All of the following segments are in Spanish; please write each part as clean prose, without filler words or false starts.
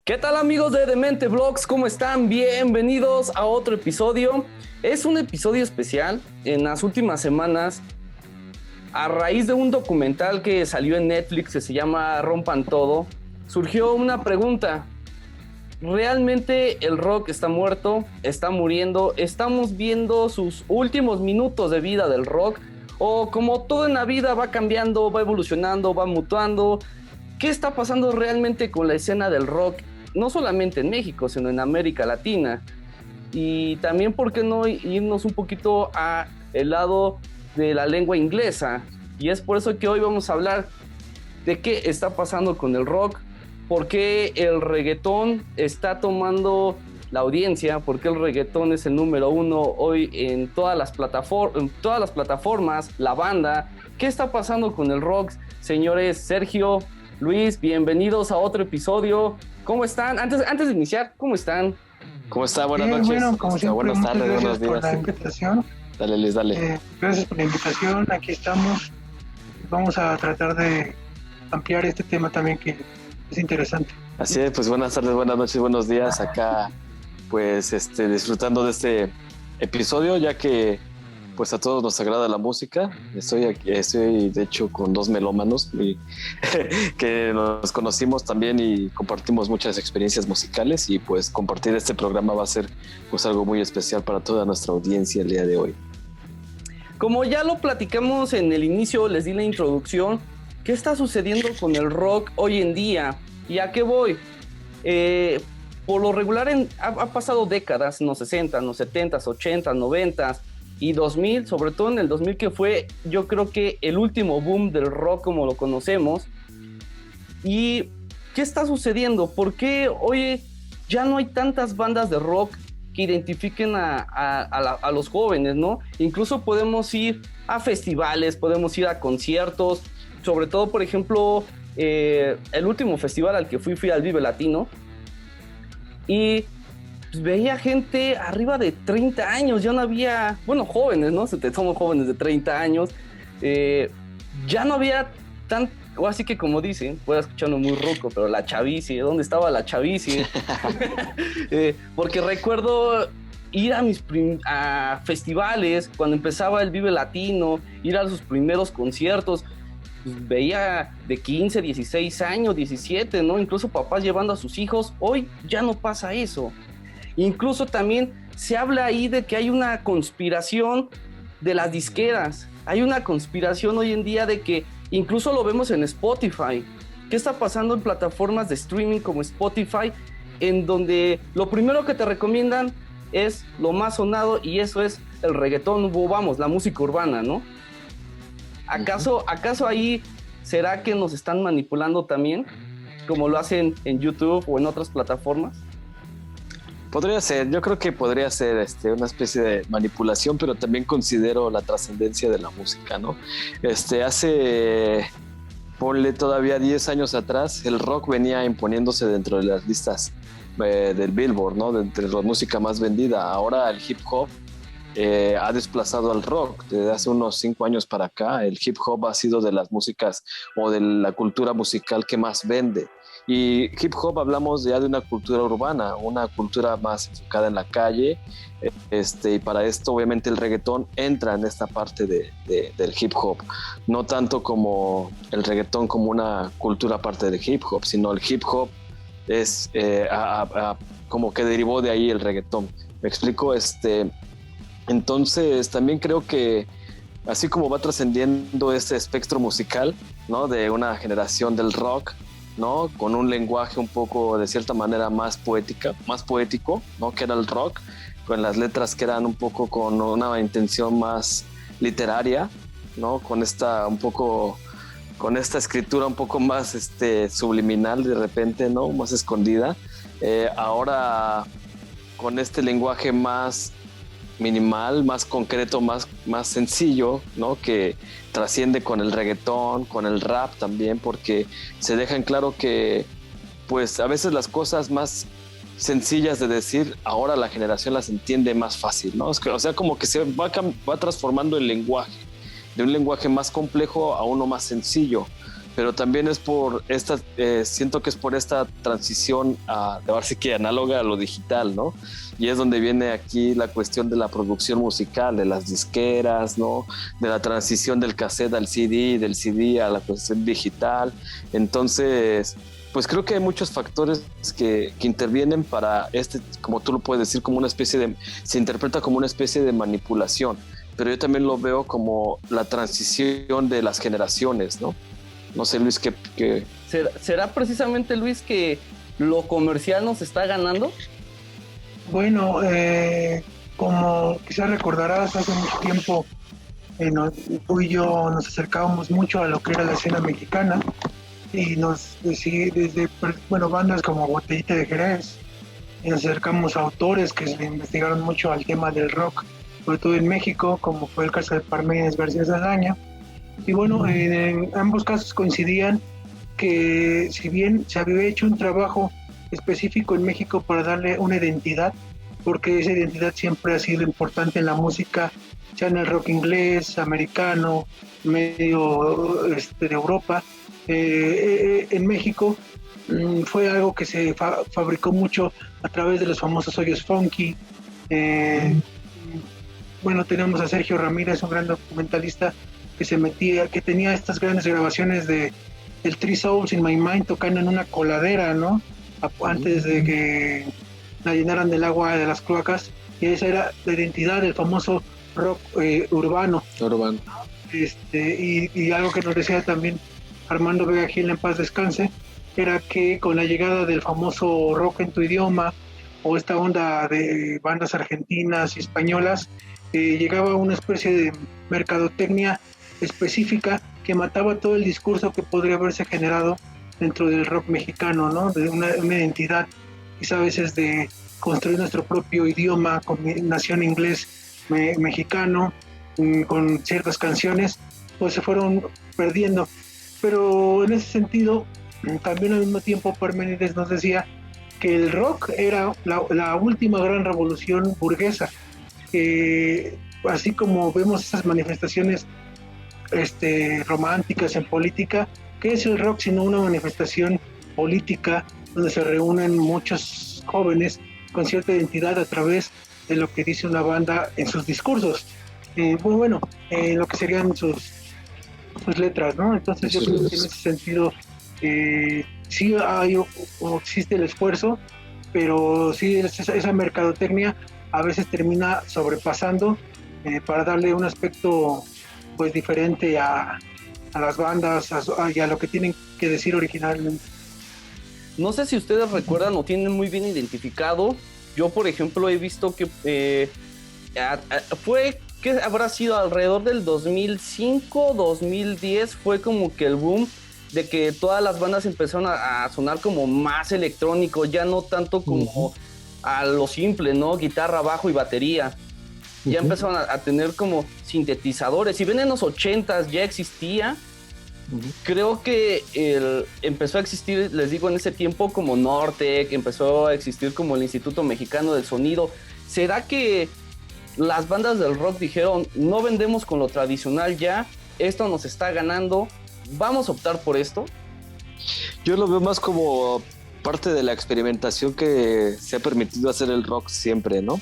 ¿Qué tal amigos de Demente Vlogs? ¿Cómo están? Bienvenidos a otro episodio. Es un episodio especial. En las últimas semanas, a raíz de un documental que salió en Netflix que se llama Rompan Todo, surgió una pregunta. ¿Realmente el rock está muerto? ¿Está muriendo? ¿Estamos viendo sus últimos minutos de vida del rock? ¿O como todo en la vida va cambiando, va evolucionando, va mutuando? ¿Qué está pasando realmente con la escena del rock? No solamente en México, sino en América Latina. Y también, ¿por qué no irnos un poquito a el lado de la lengua inglesa? Y es por eso que hoy vamos a hablar de qué está pasando con el rock, por qué el reggaetón está tomando la audiencia, por qué el reggaetón es el número uno hoy en todas las plataformas, la banda. ¿Qué está pasando con el rock? Señores Sergio, Luis, bienvenidos a otro episodio. ¿Cómo están? Antes de iniciar, ¿cómo están? ¿Cómo está? Buenas Bien, noches. bueno, como siempre, Buenas tardes, buenos gracias por la días. invitación. Dale, Liz, dale. Gracias por la invitación, aquí estamos. Vamos a tratar de ampliar este tema también que es interesante. Así es, pues buenas tardes, buenas noches, buenos días. Acá, pues, disfrutando de este episodio, ya que, pues, a todos nos agrada la música. Estoy de hecho, con dos melómanos que nos conocimos también y compartimos muchas experiencias musicales y, pues, compartir este programa va a ser, pues, algo muy especial para toda nuestra audiencia el día de hoy. Como ya lo platicamos en el inicio, les di la introducción. ¿Qué está sucediendo con el rock hoy en día? ¿Y a qué voy? Por lo regular ha pasado décadas, en los 60, en los 70, 80, 90 y 2000, sobre todo en el 2000, que fue, yo creo que el último boom del rock como lo conocemos. ¿Y qué está sucediendo? ¿Por qué hoy ya no hay tantas bandas de rock que identifiquen a los jóvenes, ¿no? Incluso podemos ir a festivales, podemos ir a conciertos, sobre todo, por ejemplo, el último festival al que fui al Vive Latino, y pues, veía gente arriba de 30 años, ya no había, bueno, jóvenes, ¿no? Somos jóvenes de 30 años, ya no había tan, o así que como dicen, voy escuchando muy ruco, pero la chavicie, ¿dónde estaba la chavicie? Porque recuerdo ir a festivales, cuando empezaba el Vive Latino, ir a sus primeros conciertos, pues veía de 15, 16 años, 17, ¿no? Incluso papás llevando a sus hijos. Hoy ya no pasa eso. Incluso también se habla ahí de que hay una conspiración de las disqueras. Hay una conspiración hoy en día de que incluso lo vemos en Spotify. ¿Qué está pasando en plataformas de streaming como Spotify? En donde lo primero que te recomiendan es lo más sonado, y eso es el reggaetón, vamos, la música urbana, ¿no? ¿Acaso ahí será que nos están manipulando también, como lo hacen en YouTube o en otras plataformas? Podría ser, yo creo que podría ser una especie de manipulación, pero también considero la trascendencia de la música, ¿no? Ponle todavía 10 años atrás, el rock venía imponiéndose dentro de las listas del Billboard, ¿no? De la música más vendida. Ahora el hip hop ha desplazado al rock. Desde hace unos 5 años para acá, el hip hop ha sido de las músicas o de la cultura musical que más vende. Y hip hop hablamos ya de una cultura urbana, una cultura más enfocada en la calle, y para esto obviamente el reggaetón entra en esta parte del hip hop, no tanto como el reggaetón como una cultura aparte del hip hop, sino el hip hop es como que derivó de ahí el reggaetón. ¿Me explico? Entonces también creo que así como va trascendiendo este espectro musical, ¿no? De una generación del rock, ¿no? Con un lenguaje un poco de cierta manera más poético, ¿no? Que era el rock, con las letras que eran un poco con una intención más literaria, ¿no? Con esta escritura un poco más subliminal de repente, ¿no? Más escondida. Ahora con este lenguaje más minimal, más concreto, más sencillo, ¿no? Que trasciende con el reggaetón, con el rap también, porque se deja en claro que pues a veces las cosas más sencillas de decir, ahora la generación las entiende más fácil, ¿no? O sea, como que se va transformando el lenguaje, de un lenguaje más complejo a uno más sencillo, pero también es por esta, siento que es por esta transición ahora sí que análoga a lo digital, ¿no? Y es donde viene aquí la cuestión de la producción musical, de las disqueras, ¿no? De la transición del cassette al CD, del CD a la cuestión digital. Entonces, pues creo que hay muchos factores que intervienen para como tú lo puedes decir, como una especie se interpreta como una especie de manipulación, pero yo también lo veo como la transición de las generaciones, ¿no? No sé, Luis, ¿qué? ¿Será precisamente, Luis, que lo comercial nos está ganando? Bueno, como quizás recordarás, hace mucho tiempo tú y yo nos acercábamos mucho a lo que era la escena mexicana y desde bandas como Botellita de Jerez, y nos acercamos a autores que se investigaron mucho al tema del rock, sobre todo en México, como fue el caso de Parménides García Saldaña. Y bueno, en ambos casos coincidían que si bien se había hecho un trabajo específico en México para darle una identidad, porque esa identidad siempre ha sido importante en la música, ya en el rock inglés, americano, medio de Europa, en México fue algo que se fabricó mucho a través de los famosos hoyos funky. Bueno, tenemos a Sergio Ramírez, un gran documentalista que tenía estas grandes grabaciones del Three Souls in My Mind tocando en una coladera, ¿no? Antes de que la llenaran del agua de las cloacas, y esa era la identidad del famoso rock urbano. Y algo que nos decía también Armando Vega Gil, en paz descanse, era que con la llegada del famoso rock en tu idioma, o esta onda de bandas argentinas y españolas, llegaba una especie de mercadotecnia específica que mataba todo el discurso que podría haberse generado dentro del rock mexicano, ¿no? De una identidad, quizá a veces de construir nuestro propio idioma, combinación inglés-mexicano, con ciertas canciones, pues se fueron perdiendo. Pero en ese sentido, también al mismo tiempo Parménides nos decía que el rock era la última gran revolución burguesa, que así como vemos esas manifestaciones románticas en política, ¿qué es el rock sino una manifestación política donde se reúnen muchos jóvenes con cierta identidad a través de lo que dice una banda en sus discursos? Lo que serían sus letras, ¿no? Entonces yo creo que en ese sentido sí hay o existe el esfuerzo, pero sí esa mercadotecnia a veces termina sobrepasando para darle un aspecto pues diferente a las bandas y a lo que tienen que decir originalmente. No sé si ustedes recuerdan o tienen muy bien identificado. Yo, por ejemplo, he visto que que habrá sido alrededor del 2005, 2010, fue como que el boom de que todas las bandas empezaron a sonar como más electrónico, ya no tanto como a lo simple, ¿no? Guitarra, bajo y batería. Ya empezaron a tener como sintetizadores. Si bien en los 80s ya existía, creo que empezó a existir, les digo, en ese tiempo como Nortec, empezó a existir como el Instituto Mexicano del Sonido. ¿Será que las bandas del rock dijeron, no vendemos con lo tradicional ya, esto nos está ganando, vamos a optar por esto? Yo lo veo más como parte de la experimentación que se ha permitido hacer el rock siempre, ¿no?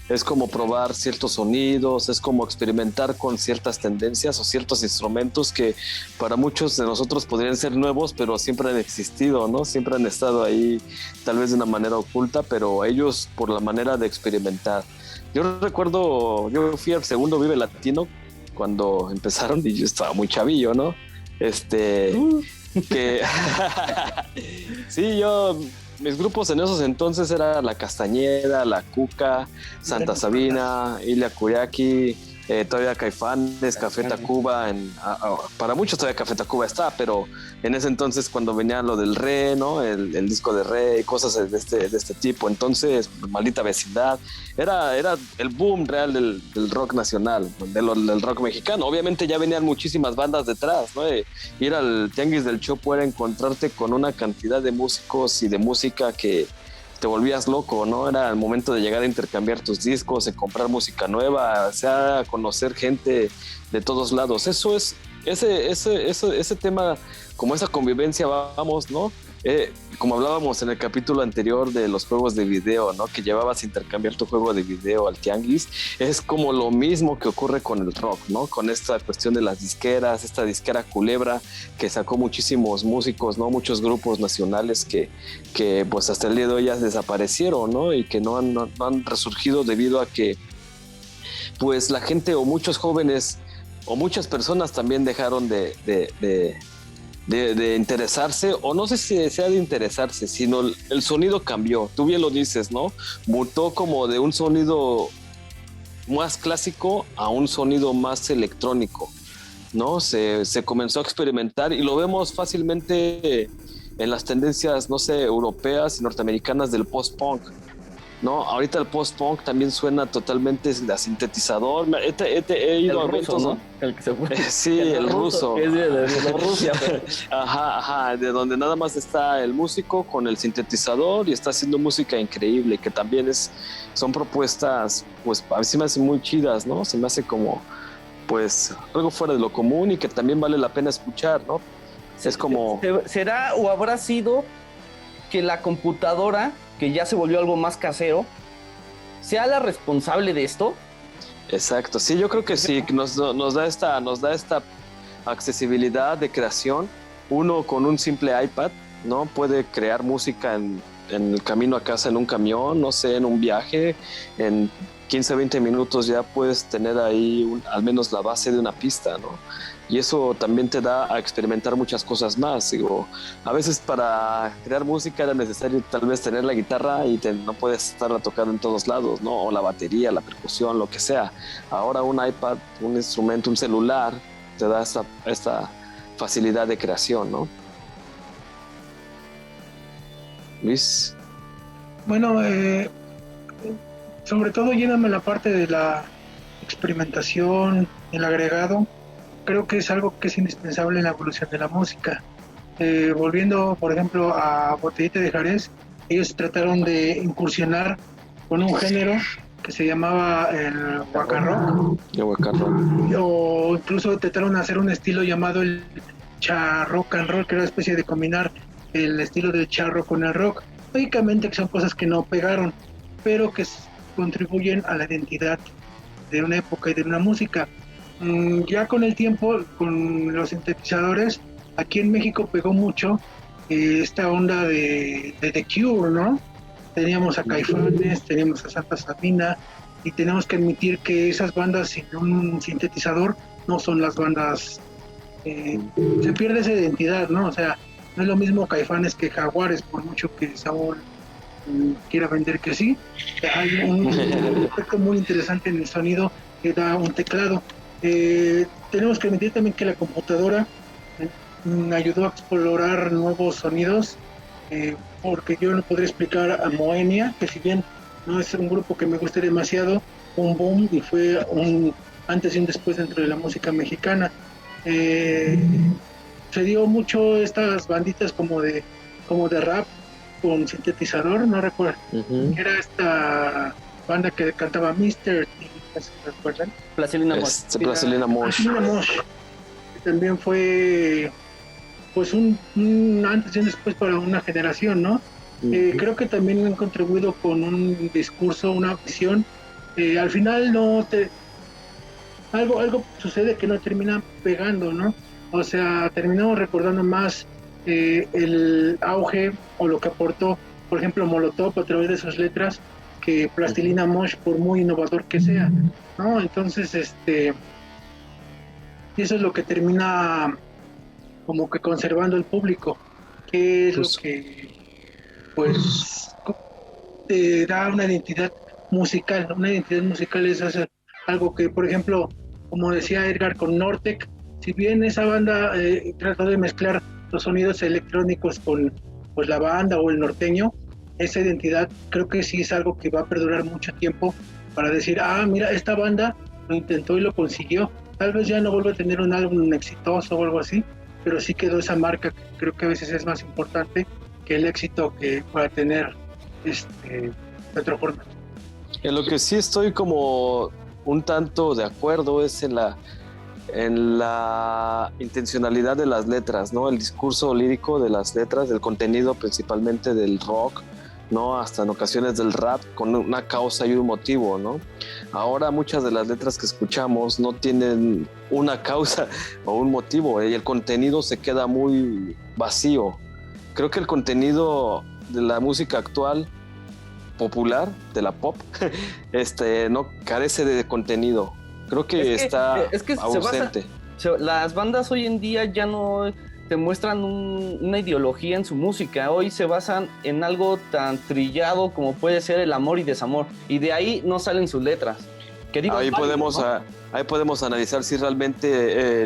Es como probar ciertos sonidos, es como experimentar con ciertas tendencias o ciertos instrumentos que para muchos de nosotros podrían ser nuevos, pero siempre han existido, ¿no? Siempre han estado ahí, tal vez de una manera oculta, pero ellos por la manera de experimentar. Yo recuerdo, yo fui al segundo Vive Latino cuando empezaron y yo estaba muy chavillo, ¿no? Que sí, mis grupos en esos entonces era La Castañeda, La Cuca, Santa Sabina, Ilia Kuriaki, todavía Caifanes, Café Tacuba, para muchos todavía Café Tacuba está, pero en ese entonces cuando venía lo del Re, ¿no? El disco de Re y cosas de este tipo, entonces Maldita Vecindad, era el boom real del rock nacional, del rock mexicano. Obviamente ya venían muchísimas bandas detrás, ¿no? Ir al Tianguis del Chopo era encontrarte con una cantidad de músicos y de música que te volvías loco, ¿no? Era el momento de llegar a intercambiar tus discos, de comprar música nueva, o sea, conocer gente de todos lados. Eso es ese tema, como esa convivencia, vamos, ¿no? Como hablábamos en el capítulo anterior de los juegos de video, ¿no? Que llevabas a intercambiar tu juego de video al tianguis, es como lo mismo que ocurre con el rock, ¿no? Con esta cuestión de las disqueras, esta disquera Culebra que sacó muchísimos músicos, ¿no? Muchos grupos nacionales que pues hasta el día de hoy ya desaparecieron, ¿no? Y que no han resurgido debido a que pues la gente o muchos jóvenes o muchas personas también dejaron de interesarse, o no sé si sea de interesarse, sino el sonido cambió. Tú bien lo dices, ¿no? Mutó como de un sonido más clásico a un sonido más electrónico, ¿no? Se comenzó a experimentar y lo vemos fácilmente en las tendencias, no sé, europeas y norteamericanas del post-punk, ¿no? Ahorita el post-punk también suena totalmente a sintetizador. He ido el a ruso, eventos, ¿no? El que se fue. sí, el ruso. Que es de Rusia. Pero... Ajá, de donde nada más está el músico con el sintetizador y está haciendo música increíble, que también son propuestas, pues a mí se me hacen muy chidas, ¿no? Se me hace como, pues, algo fuera de lo común y que también vale la pena escuchar, ¿no? Es como... ¿Será o habrá sido que la computadora, que ya se volvió algo más casero, sea la responsable de esto? Exacto, sí, yo creo que sí, nos da esta accesibilidad de creación. Uno con un simple iPad, ¿no? Puede crear música en el camino a casa, en un camión, no sé, en un viaje, en 15, 20 minutos ya puedes tener ahí al menos la base de una pista, ¿no? Y eso también te da a experimentar muchas cosas más. Digo, a veces para crear música era necesario tal vez tener la guitarra y no puedes estarla tocando en todos lados, ¿no? O la batería, la percusión, lo que sea. Ahora un iPad, un instrumento, un celular te da esta facilidad de creación, ¿no? Luis. Bueno, sobre todo lléname la parte de la experimentación, el agregado. Creo que es algo que es indispensable en la evolución de la música. Volviendo, por ejemplo, a Botellita de Jerez, ellos trataron de incursionar con un género que se llamaba el Waka Rock. El Waka Rock. O incluso trataron de hacer un estilo llamado el Cha Rock and Roll, que era una especie de combinar el estilo del charro con el rock. Lógicamente que son cosas que no pegaron, pero que contribuyen a la identidad de una época y de una música. Ya con el tiempo, con los sintetizadores, aquí en México pegó mucho esta onda de The Cure, ¿no? Teníamos a Caifanes, teníamos a Santa Sabina, y tenemos que admitir que esas bandas sin un sintetizador no son las bandas, se pierde esa identidad, ¿no? O sea, no es lo mismo Caifanes que Jaguares, por mucho que Saúl quiera vender que sí. Hay un aspecto muy interesante en el sonido que da un teclado. Tenemos que admitir también que la computadora ayudó a explorar nuevos sonidos, porque yo no podría explicar a Moenia, que si bien no es un grupo que me guste demasiado, un boom y fue un antes y un después dentro de la música mexicana. Se dio mucho estas banditas como de rap con sintetizador, no recuerdo, era esta banda que cantaba Mr. ¿se recuerdan? Plastilina Mosh. Plastilina Mosh. También fue pues un antes y un después para una generación, ¿no? Creo que también han contribuido con un discurso, una visión. Al final algo sucede que no termina pegando, ¿no? O sea, terminamos recordando más el auge o lo que aportó, por ejemplo, Molotov a través de sus letras, que Plastilina Mosh, por muy innovador que sea, ¿no? Entonces, eso es lo que termina como que conservando el público, que es lo que pues te da una identidad musical. Una identidad musical es hacer algo que, por ejemplo, como decía Edgar con Nortec, si bien esa banda trató de mezclar los sonidos electrónicos con pues la banda o el norteño, esa identidad creo que sí es algo que va a perdurar mucho tiempo, para decir, mira, esta banda lo intentó y lo consiguió. Tal vez ya no vuelva a tener un álbum exitoso o algo así, pero sí quedó esa marca que creo que a veces es más importante que el éxito que pueda tener otro formato. En lo que sí estoy como un tanto de acuerdo es en en la intencionalidad de las letras, ¿no? El discurso lírico de las letras, el contenido principalmente del rock, ¿no? Hasta en ocasiones del rap, con una causa y un motivo, ¿no? Ahora muchas de las letras que escuchamos no tienen una causa o un motivo, y el contenido se queda muy vacío. Creo que el contenido de la música actual popular, de la pop, no carece de contenido. Creo que está ausente. Las bandas hoy en día ya no te muestran una ideología en su música. Hoy se basan en algo tan trillado como puede ser el amor y desamor. Y de ahí no salen sus letras. Ahí podemos analizar si realmente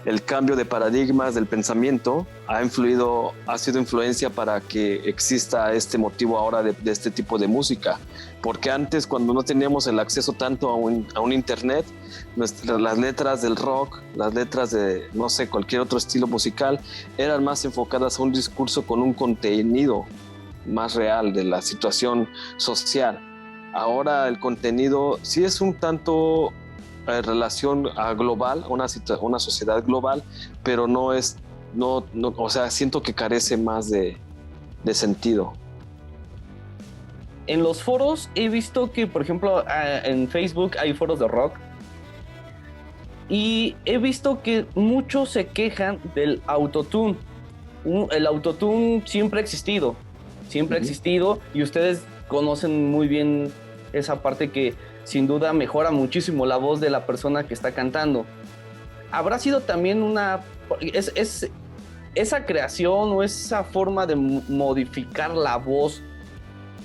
el cambio de paradigmas del pensamiento ha sido influencia para que exista este motivo ahora de este tipo de música. Porque antes, cuando no teníamos el acceso tanto a un internet, las letras del rock, las letras de, no sé, cualquier otro estilo musical, eran más enfocadas a un discurso con un contenido más real de la situación social. Ahora el contenido sí es un tanto relación global, una sociedad global, pero no, o sea, siento que carece más de sentido. En los foros he visto que, por ejemplo, en Facebook hay foros de rock y he visto que muchos se quejan del autotune. El autotune siempre ha existido y ustedes conocen muy bien esa parte que sin duda mejora muchísimo la voz de la persona que está cantando. ¿Habrá sido también esa creación o esa forma de modificar la voz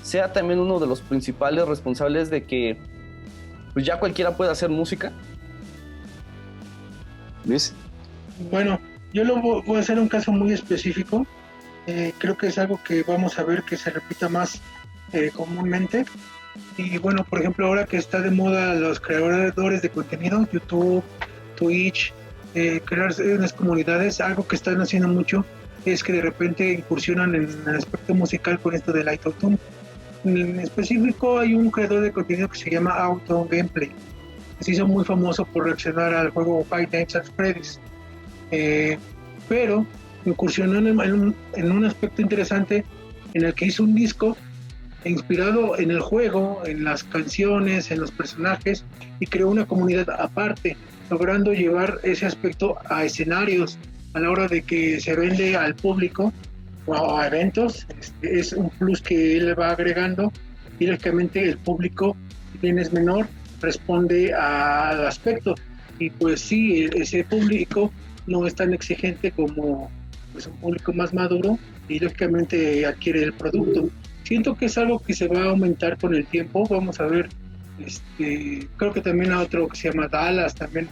sea también uno de los principales responsables de que pues ya cualquiera pueda hacer música? ¿Luis? Bueno, yo voy a hacer un caso muy específico. Creo que es algo que vamos a ver que se repita más comúnmente. Y bueno, por ejemplo, ahora que está de moda los creadores de contenido, YouTube, Twitch, crear unas comunidades, algo que están haciendo mucho es que de repente incursionan en el aspecto musical con esto del autotune. En específico hay un creador de contenido que se llama Auto Gameplay, que se hizo muy famoso por reaccionar al juego Five Nights at Freddy's, pero incursionó en un aspecto interesante en el que hizo un disco inspirado en el juego, en las canciones, en los personajes, y creó una comunidad aparte, logrando llevar ese aspecto a escenarios a la hora de que se vende al público o a eventos. Es un plus que él va agregando, y lógicamente el público, si bien es menor, responde al aspecto, y pues sí, ese público no es tan exigente como pues un público más maduro, y lógicamente adquiere el producto. Siento que es algo que se va a aumentar con el tiempo. Vamos a ver, creo que también hay otro que se llama Dallas, también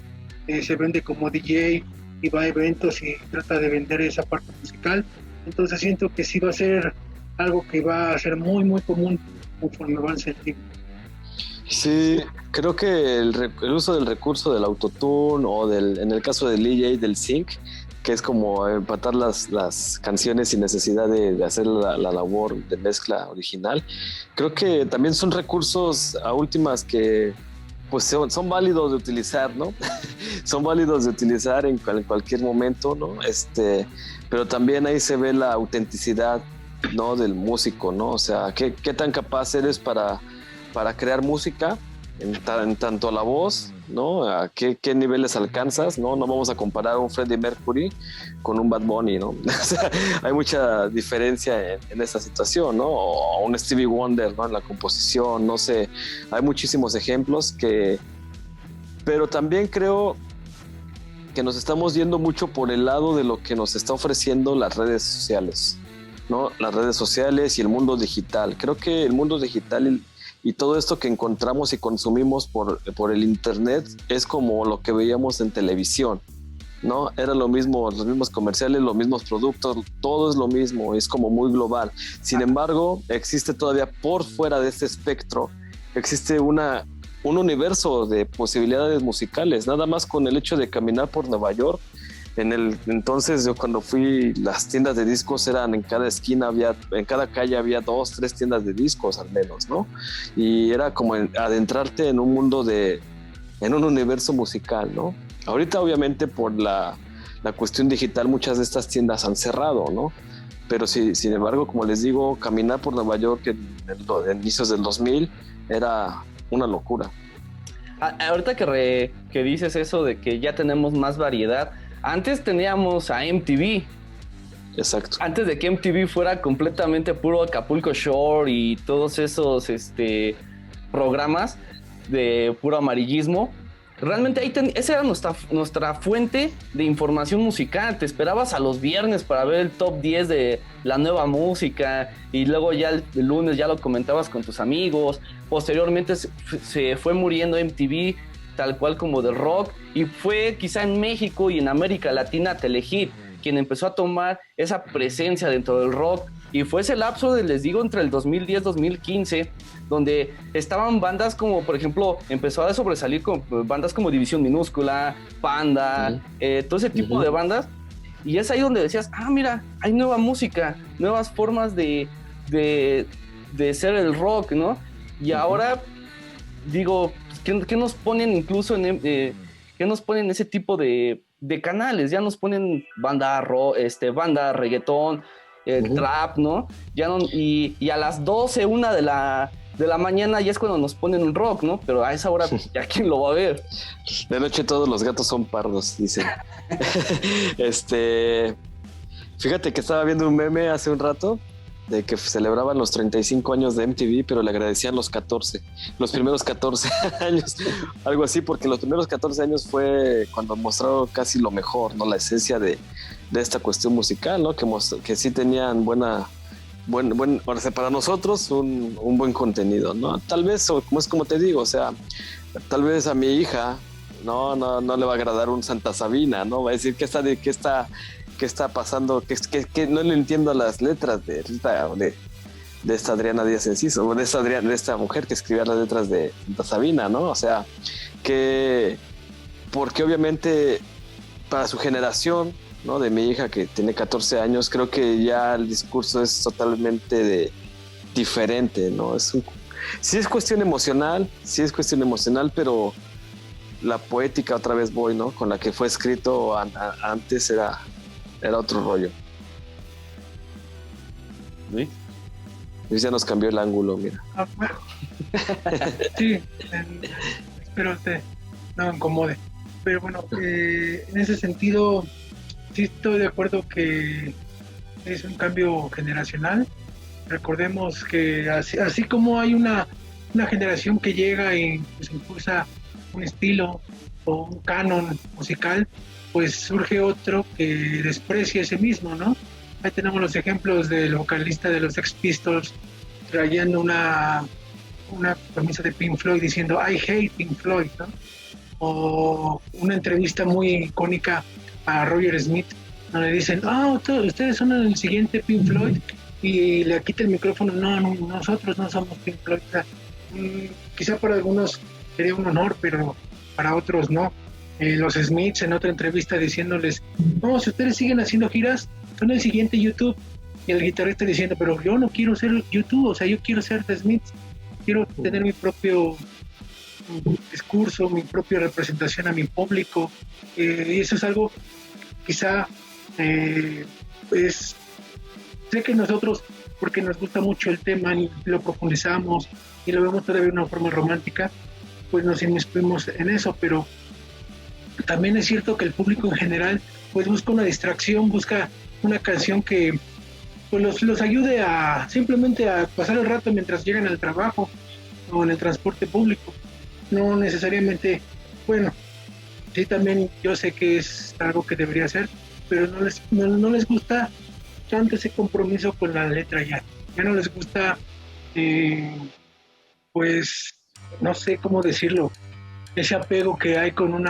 se vende como DJ y va a eventos y trata de vender esa parte musical. Entonces siento que sí va a ser algo que va a ser muy muy común conforme avance el tiempo. Sí, creo que el uso del recurso del autotune o en el caso del DJ, del sync, que es como empatar las canciones sin necesidad de hacer la labor de mezcla original. Creo que también son recursos a últimas que pues son válidos de utilizar, ¿no? Son válidos de utilizar en cualquier momento, ¿no? Pero también ahí se ve la autenticidad, ¿no? Del músico, ¿no? O sea, ¿qué tan capaz eres para crear música en tanto a la voz, ¿no? ¿A qué niveles alcanzas, ¿no? No vamos a comparar un Freddie Mercury con un Bad Bunny, ¿no? O sea, hay mucha diferencia en esa situación, ¿no? O un Stevie Wonder, ¿no? En la composición, no sé. Hay muchísimos ejemplos pero también creo que nos estamos yendo mucho por el lado de lo que nos está ofreciendo las redes sociales, ¿no? Las redes sociales y el mundo digital. Creo que el mundo digital y todo esto que encontramos y consumimos por el internet es como lo que veíamos en televisión, ¿no? Era lo mismo, los mismos comerciales, los mismos productos, todo es lo mismo, es como muy global. Sin embargo, existe todavía por fuera de este espectro, existe un universo de posibilidades musicales. Nada más con el hecho de caminar por Nueva York, entonces yo cuando fui, las tiendas de discos eran en cada esquina, en cada calle había 2, 3 tiendas de discos al menos, ¿no? Y era como adentrarte en un mundo en un universo musical, ¿no? Ahorita obviamente por la cuestión digital muchas de estas tiendas han cerrado, ¿no? Pero sí, sin embargo, como les digo, caminar por Nueva York en inicios del 2000 era una locura. Ahorita que dices eso de que ya tenemos más variedad, antes teníamos a MTV. Exacto. Antes de que MTV fuera completamente puro Acapulco Shore y todos esos programas de puro amarillismo, realmente esa era nuestra fuente de información musical. Te esperabas a los viernes para ver el top 10 de la nueva música y luego ya el lunes ya lo comentabas con tus amigos. Posteriormente se fue muriendo MTV tal cual como del rock y fue quizá en México y en América Latina Telehit quien empezó a tomar esa presencia dentro del rock y fue ese lapso les digo, entre el 2010-2015 donde estaban bandas como, por ejemplo, empezó a sobresalir con bandas como División Minúscula, Panda, todo ese tipo de bandas, y es ahí donde decías, mira, hay nueva música, nuevas formas de ser el rock, ¿no? Y ahora, digo, ¿qué nos ponen incluso qué nos ponen ese tipo de canales? Ya nos ponen banda reggaetón, trap, ¿no? Ya no, y a las 12, 1 de la mañana ya es cuando nos ponen un rock, ¿no? Pero a esa hora ya quién lo va a ver. De noche todos los gatos son pardos, dicen. Fíjate que estaba viendo un meme hace un rato de que celebraban los 35 años de MTV, pero le agradecían los primeros 14 años, algo así, porque los primeros 14 años fue cuando mostraron casi lo mejor, ¿no? La esencia de esta cuestión musical, ¿no? Que sí tenían o sea, para nosotros un buen contenido, ¿no? Tal vez, como te digo, o sea, tal vez a mi hija no le va a agradar un Santa Sabina, ¿no? Va a decir, ¿qué está pasando? Que no le entiendo las letras de esta Adriana Díaz Enciso, o de esta mujer que escribía las letras de Santa Sabina, ¿no? O sea, porque obviamente para su generación, ¿no? De mi hija que tiene 14 años, creo que ya el discurso es totalmente diferente, ¿no? Sí es cuestión emocional, pero la poética, otra vez voy, ¿no? Con la que fue escrito antes era otro rollo. ¿Sí? Luis ya nos cambió el ángulo, mira. Bueno. Sí, espero no me incomode. Pero bueno, en ese sentido, sí estoy de acuerdo que es un cambio generacional. Recordemos que así como hay una generación que llega y pues impulsa un estilo o un canon musical, pues surge otro que desprecia ese mismo, ¿no? Ahí tenemos los ejemplos del vocalista de los Sex Pistols trayendo una premisa de Pink Floyd diciendo I hate Pink Floyd, ¿no? O una entrevista muy icónica a Roger Smith donde dicen, ustedes son el siguiente Pink Floyd, y le quita el micrófono, no, nosotros no somos Pink Floyd. O sea, quizá para algunos sería un honor, pero para otros no. Los Smiths en otra entrevista diciéndoles, no, si ustedes siguen haciendo giras, son el siguiente YouTube. Y el guitarrista diciendo, pero yo no quiero ser YouTube, o sea, yo quiero ser The Smiths, quiero tener mi propio discurso, mi propia representación a mi público, y eso es algo quizá sé que nosotros, porque nos gusta mucho el tema y lo profundizamos y lo vemos todavía de una forma romántica, pues nos inmiscuimos en eso, pero también es cierto que el público en general pues busca una distracción, busca una canción que pues los ayude simplemente a pasar el rato mientras llegan al trabajo o en el transporte público. No necesariamente, bueno, sí también yo sé que es algo que debería hacer, pero no les gusta tanto ese compromiso con la letra ya no les gusta, pues no sé cómo decirlo, ese apego que hay con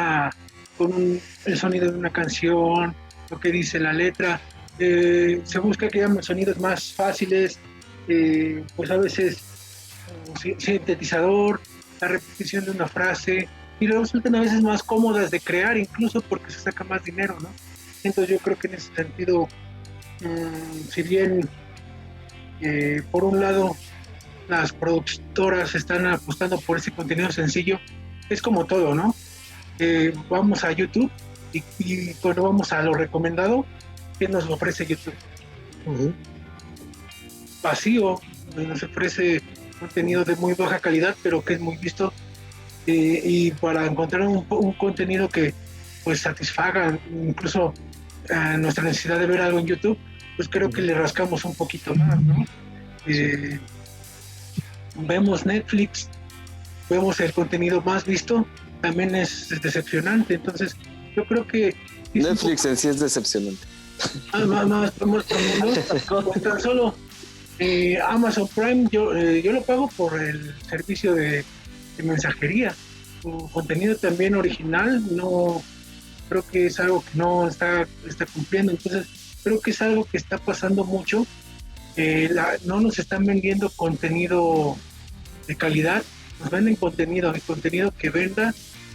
el sonido de una canción, lo que dice la letra. Se busca que hayan sonidos más fáciles, pues a veces sintetizador, la repetición de una frase, y resultan a veces más cómodas de crear, incluso porque se saca más dinero, ¿no? Entonces yo creo que en ese sentido, si bien por un lado las productoras están apostando por ese contenido sencillo, es como todo, ¿no? vamos a YouTube y cuando vamos a lo recomendado, ¿qué nos ofrece YouTube? Uh-huh. Vacío, nos ofrece contenido de muy baja calidad, pero que es muy visto. Y para encontrar un contenido que pues satisfaga incluso nuestra necesidad de ver algo en YouTube, pues creo que le rascamos un poquito más, ¿no? Vemos Netflix, vemos el contenido más visto, también es decepcionante. Entonces yo creo que Netflix en sí es decepcionante. Tan solo Amazon Prime, yo lo pago por el servicio de mensajería. Su contenido también original no creo que es algo que no está cumpliendo. Entonces creo que es algo que está pasando mucho. No nos están vendiendo contenido de calidad, nos venden contenido que venda,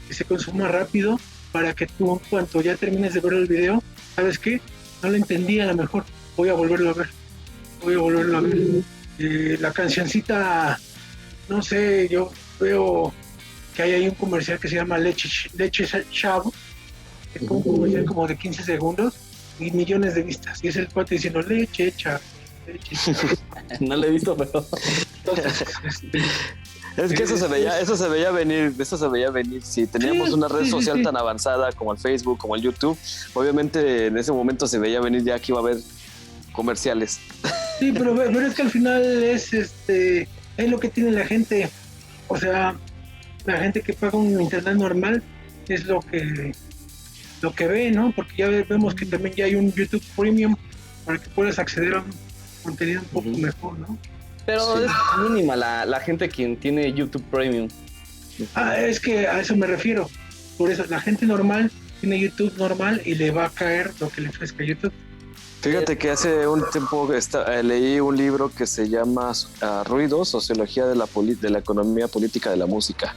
que se consuma rápido, para que tú, en cuanto ya termines de ver el video, ¿sabes qué? No lo entendí, a lo mejor voy a volverlo a ver. La cancioncita, no sé, yo veo que hay ahí un comercial que se llama Leche Chavo, que es un comercial como de 15 segundos y millones de vistas, y es el cuate diciendo leche Chavo. No lo he visto, pero Entonces, es que eso se veía venir. Si teníamos una red social tan avanzada como el Facebook, como el YouTube, obviamente en ese momento se veía venir ya que iba a haber comerciales. Sí, pero es que al final es lo que tiene la gente. O sea, la gente que paga un internet normal es lo que ve, ¿no? Porque ya vemos que también ya hay un YouTube Premium para que puedas acceder a un contenido un poco mejor, ¿no? Pero sí, es mínima la gente quien tiene YouTube Premium. Es que a eso me refiero. Por eso, la gente normal tiene YouTube normal y le va a caer lo que le ofrezca YouTube. Fíjate que hace un tiempo leí un libro que se llama Ruidos, Sociología de la Economía Política de la Música.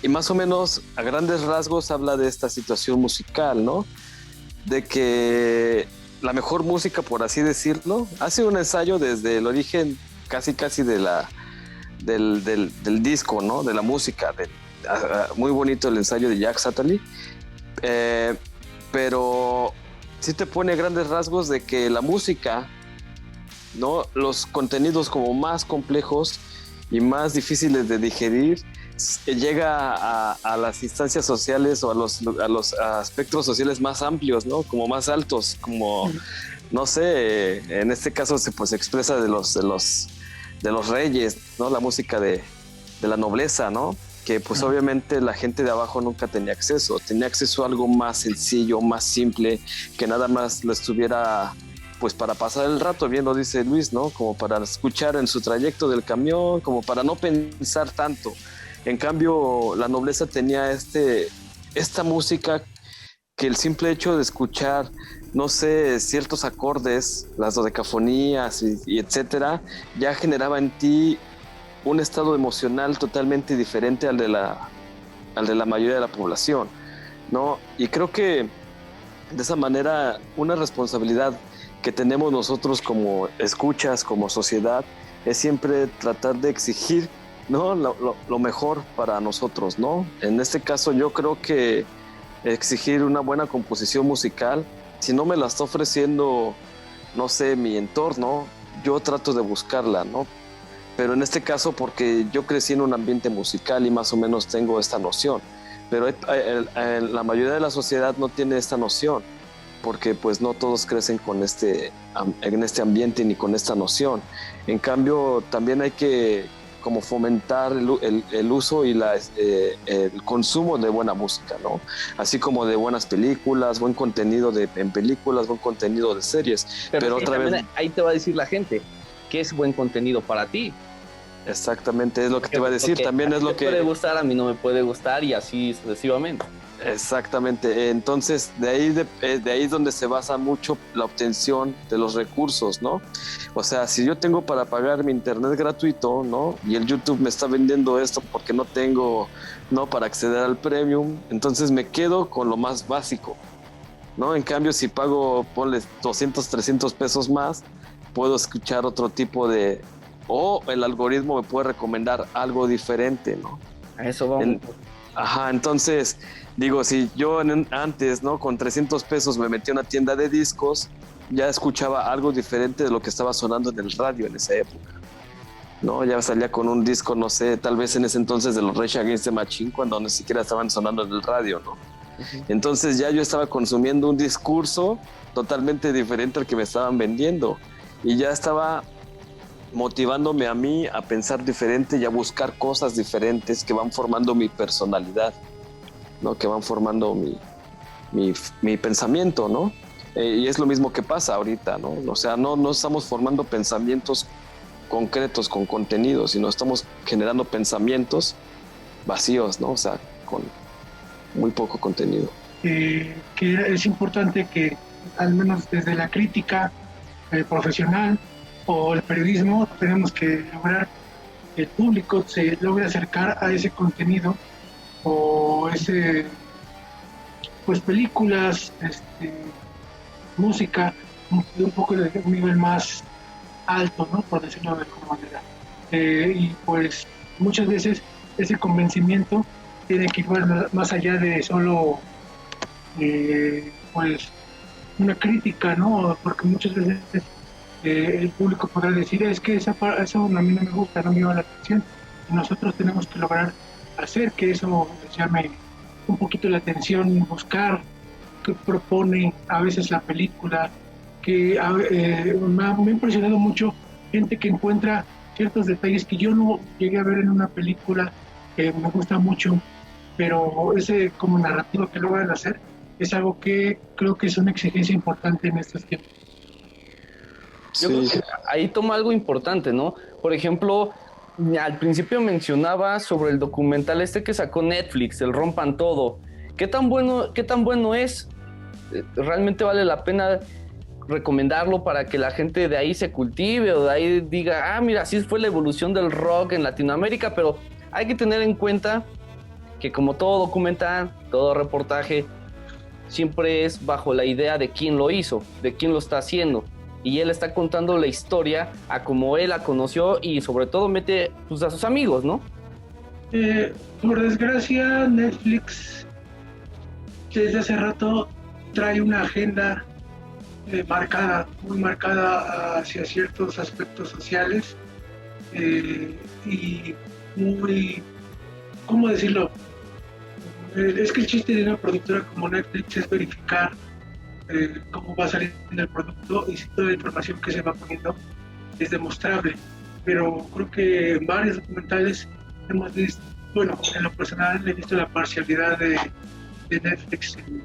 Y más o menos, a grandes rasgos, habla de esta situación musical, ¿no? De que la mejor música, por así decirlo, hace un ensayo desde el origen casi del disco, ¿no? De la música. Muy bonito el ensayo de Jacques Attali. Pero sí te pone grandes rasgos de que la música, ¿no? Los contenidos como más complejos y más difíciles de digerir, llega a las instancias sociales o a los aspectos sociales más amplios, ¿no? Como más altos, como, no sé, en este caso se expresa de los reyes, ¿no? La música de la nobleza, ¿no? Que pues obviamente la gente de abajo nunca tenía acceso a algo más sencillo, más simple, que nada más lo estuviera pues para pasar el rato, bien lo dice Luis, ¿no? Como para escuchar en su trayecto del camión, como para no pensar tanto. En cambio, la nobleza tenía esta música que el simple hecho de escuchar, no sé, ciertos acordes, las dodecafonías y etcétera, ya generaba en ti un estado emocional totalmente diferente al de la mayoría de la población, ¿no? Y creo que de esa manera una responsabilidad que tenemos nosotros como escuchas, como sociedad, es siempre tratar de exigir, ¿no? Lo mejor para nosotros, ¿no? En este caso yo creo que exigir una buena composición musical, si no me la está ofreciendo, no sé, mi entorno, yo trato de buscarla, ¿no? Pero en este caso porque yo crecí en un ambiente musical y más o menos tengo esta noción, pero la mayoría de la sociedad no tiene esta noción, porque pues no todos crecen en este ambiente ni con esta noción. En cambio, también hay que como fomentar el uso y el consumo de buena música, ¿no? Así como de buenas películas, buen contenido en películas, buen contenido de series. Pero otra vez ahí te va a decir la gente qué es buen contenido para ti. Exactamente, es lo que te iba a decir. También es lo que me puede gustar, a mí no me puede gustar y así sucesivamente. Exactamente, entonces de ahí es donde se basa mucho la obtención de los recursos, ¿no? O sea, si yo tengo para pagar mi internet gratuito, ¿no? Y el YouTube me está vendiendo esto porque no tengo, ¿no? Para acceder al premium, entonces me quedo con lo más básico, ¿no? En cambio, si pago, ponle 200, 300 pesos más, puedo escuchar otro tipo o el algoritmo me puede recomendar algo diferente, ¿no? A eso vamos. Ajá, entonces, digo, si yo antes, ¿no? Con 300 pesos me metí a una tienda de discos, ya escuchaba algo diferente de lo que estaba sonando en el radio en esa época, ¿no? Ya salía con un disco, no sé, tal vez en ese entonces de los Rage Against the Machine, cuando ni siquiera estaban sonando en el radio, ¿no? Uh-huh. Entonces ya yo estaba consumiendo un discurso totalmente diferente al que me estaban vendiendo y ya estaba motivándome a mí a pensar diferente y a buscar cosas diferentes que van formando mi personalidad, ¿no? Que van formando mi pensamiento, ¿no? Y es lo mismo que pasa ahorita, ¿no? O sea, no estamos formando pensamientos concretos con contenido, sino estamos generando pensamientos vacíos, ¿no? O sea, con muy poco contenido. Que es importante que, al menos desde la crítica profesional o el periodismo, tenemos que lograr que el público se logre acercar a ese contenido o ese, pues películas, música de un poco de un nivel más alto, ¿no? Por decirlo de alguna manera. Y pues muchas veces ese convencimiento tiene que ir más allá de solo pues una crítica, ¿no? Porque muchas veces el público podrá decir, es que eso a mí no me gusta, no me llama la atención. Y nosotros tenemos que lograr hacer que eso les llame un poquito la atención, buscar qué propone a veces la película, que me ha impresionado mucho gente que encuentra ciertos detalles que yo no llegué a ver en una película, que me gusta mucho, pero ese como narrativo que logran hacer es algo que creo que es una exigencia importante en estos tiempos. Yo creo que ahí toma algo importante, ¿no? Por ejemplo, al principio mencionaba sobre el documental que sacó Netflix, el Rompan Todo. ¿Qué tan bueno es? ¿Realmente vale la pena recomendarlo para que la gente de ahí se cultive o de ahí diga, mira, así fue la evolución del rock en Latinoamérica? Pero hay que tener en cuenta que, como todo documental, todo reportaje, siempre es bajo la idea de quién lo hizo, de quién lo está haciendo. Y él está contando la historia a cómo él la conoció y sobre todo mete pues, a sus amigos, ¿no? Por desgracia, Netflix desde hace rato trae una agenda muy marcada hacia ciertos aspectos sociales y muy, ¿cómo decirlo? Es que el chiste de una productora como Netflix es verificar cómo va saliendo el producto y si toda la información que se va poniendo es demostrable. Pero creo que en varios documentales hemos visto, bueno, en lo personal he visto la parcialidad de Netflix en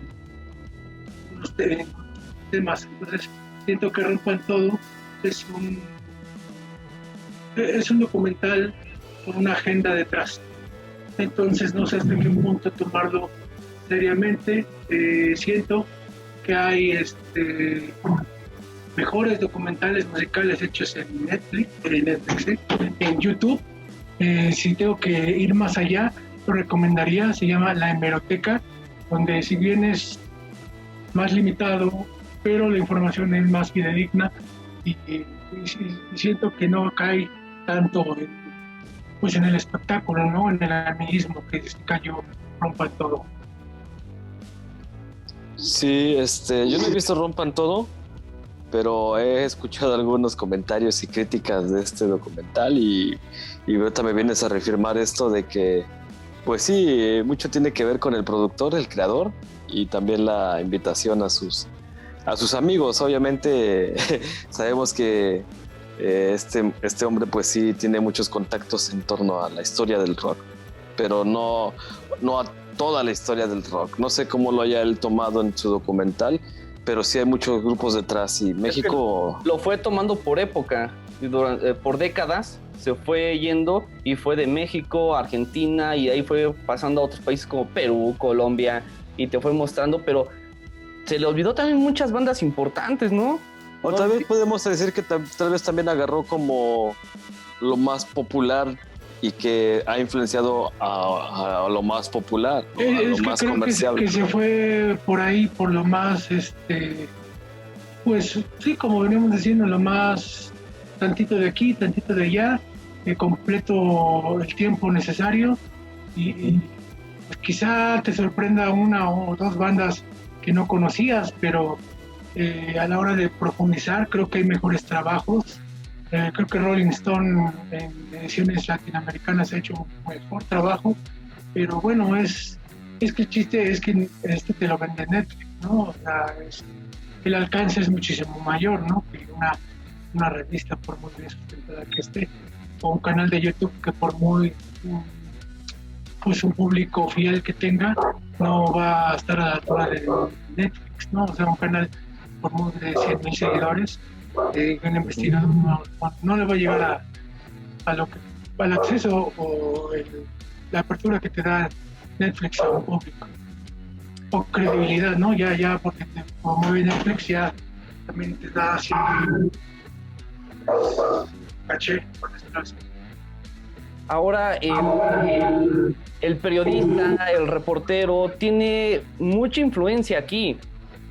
unos temas. Entonces siento que Rompan Todo es un documental con una agenda detrás. Entonces no sé hasta qué punto tomarlo seriamente. Siento que hay mejores documentales musicales hechos en Netflix, en YouTube. Si tengo que ir más allá, lo recomendaría, se llama La Hemeroteca, donde si bien es más limitado, pero la información es más fidedigna y siento que no cae tanto en el espectáculo, ¿no? En el amiguismo que cayó Rompan Todo. Sí, yo no he visto Rompan Todo, pero he escuchado algunos comentarios y críticas de este documental y ahorita me vienes a reafirmar esto de que, pues sí, mucho tiene que ver con el productor, el creador y también la invitación a sus amigos. Obviamente sabemos que este hombre pues sí tiene muchos contactos en torno a la historia del rock, pero no a toda la historia del rock. No sé cómo lo haya él tomado en su documental, pero sí hay muchos grupos detrás y México... Lo fue tomando por época, por décadas se fue yendo y fue de México a Argentina y ahí fue pasando a otros países como Perú, Colombia y te fue mostrando, pero se le olvidó también muchas bandas importantes, ¿no? O tal vez podemos decir que tal vez también agarró como lo más popular y que ha influenciado a lo más popular, ¿no? A lo más comercial. Que se fue por ahí, por lo más, pues sí, como veníamos diciendo, lo más tantito de aquí, tantito de allá, completo el tiempo necesario y pues quizá te sorprenda una o dos bandas que no conocías, pero a la hora de profundizar creo que hay mejores trabajos. Creo que Rolling Stone en ediciones latinoamericanas ha hecho un mejor trabajo, pero bueno, es que el chiste es que te lo vende Netflix, ¿no? O sea, el alcance es muchísimo mayor, ¿no? Que una revista, por muy bien sustentada que esté, o un canal de YouTube que por muy pues un público fiel que tenga, no va a estar a la altura de Netflix, ¿no? O sea, un canal por muy de 100,000 seguidores, un investigador no le va a llegar a lo que, al acceso o la apertura que te da Netflix a un público. O credibilidad, ¿no? Ya porque te promueve Netflix, ya también te da así caché, por decirlo así. Ahora, el periodista, el reportero, tiene mucha influencia aquí,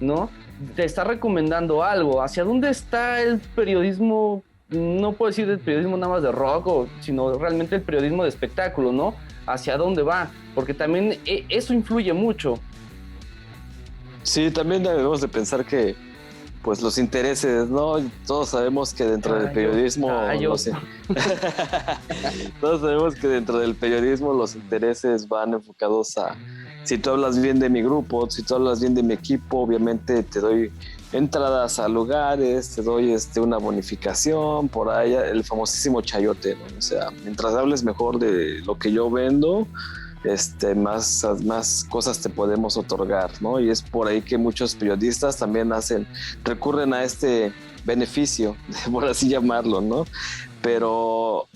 ¿no? Te está recomendando algo. ¿Hacia dónde está el periodismo? No puedo decir el periodismo nada más de rock, sino realmente el periodismo de espectáculo, ¿no? ¿Hacia dónde va? Porque también eso influye mucho. Sí, también debemos de pensar que pues los intereses, ¿no? Todos sabemos que dentro del periodismo todos sabemos que dentro del periodismo los intereses van enfocados a si tú hablas bien de mi grupo, si tú hablas bien de mi equipo, obviamente te doy entradas a lugares, te doy una bonificación por ahí, el famosísimo chayote, ¿no? O sea, mientras hables mejor de lo que yo vendo, más cosas te podemos otorgar, ¿no? Y es por ahí que muchos periodistas también recurren a este beneficio, por así llamarlo, ¿no? Pero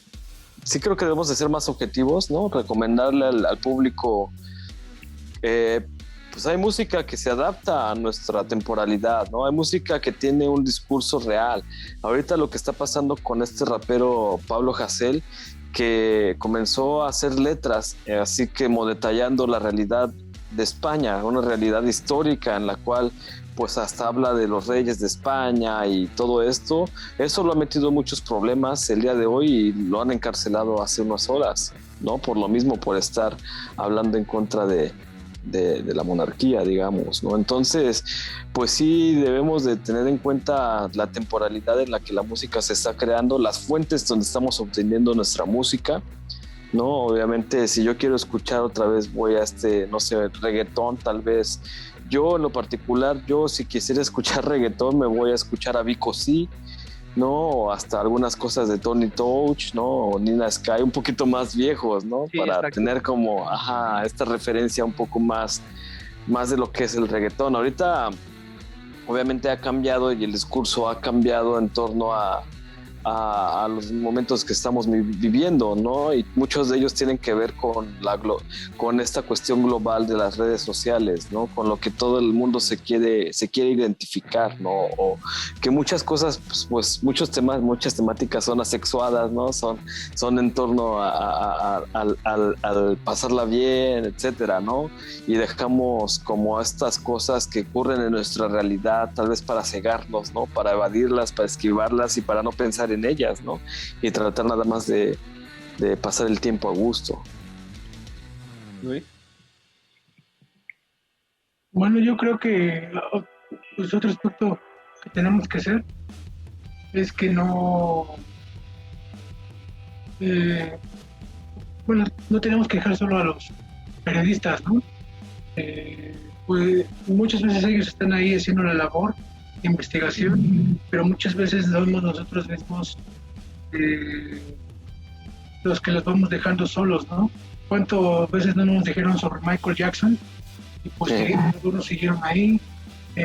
sí creo que debemos de ser más objetivos, ¿no? Recomendarle al público, pues hay música que se adapta a nuestra temporalidad, ¿no? Hay música que tiene un discurso real. Ahorita lo que está pasando con este rapero Pablo Hasél, que comenzó a hacer letras, así que detallando la realidad de España, una realidad histórica en la cual pues hasta habla de los reyes de España y todo esto. Eso lo ha metido en muchos problemas el día de hoy y lo han encarcelado hace unas horas, ¿no? Por lo mismo, por estar hablando en contra de la monarquía, digamos, ¿no? Entonces, pues sí debemos de tener en cuenta la temporalidad en la que la música se está creando, las fuentes donde estamos obteniendo nuestra música, ¿no? Obviamente, si yo quiero escuchar otra vez, voy a no sé, reggaetón, tal vez. Yo, en lo particular, si quisiera escuchar reggaetón, me voy a escuchar a Vico C, ¿no? O hasta algunas cosas de Tony Touch, ¿no? O Nina Sky, un poquito más viejos, ¿no? Sí, para exacto. tener como, esta referencia un poco más de lo que es el reggaetón. Ahorita, obviamente ha cambiado y el discurso ha cambiado en torno a los momentos que estamos viviendo, ¿no? Y muchos de ellos tienen que ver con esta cuestión global de las redes sociales, ¿no? Con lo que todo el mundo se quiere identificar, ¿no? O que muchas cosas, pues muchas temáticas son asexuadas, ¿no? Son en torno al pasarla bien, etcétera, ¿no? Y dejamos como estas cosas que ocurren en nuestra realidad, tal vez para cegarnos, ¿no? Para evadirlas, para esquivarlas y para no pensar en ellas, ¿no? Y tratar nada más de pasar el tiempo a gusto. Luis. Bueno, yo creo que pues otro aspecto que tenemos que hacer es que no no tenemos que dejar solo a los periodistas, ¿no? Pues muchas veces ellos están ahí haciendo la labor de investigación, pero muchas veces somos nosotros mismos los que los vamos dejando solos, ¿no? ¿Cuántas veces no nos dijeron sobre Michael Jackson? Y pues sí, algunos siguieron ahí.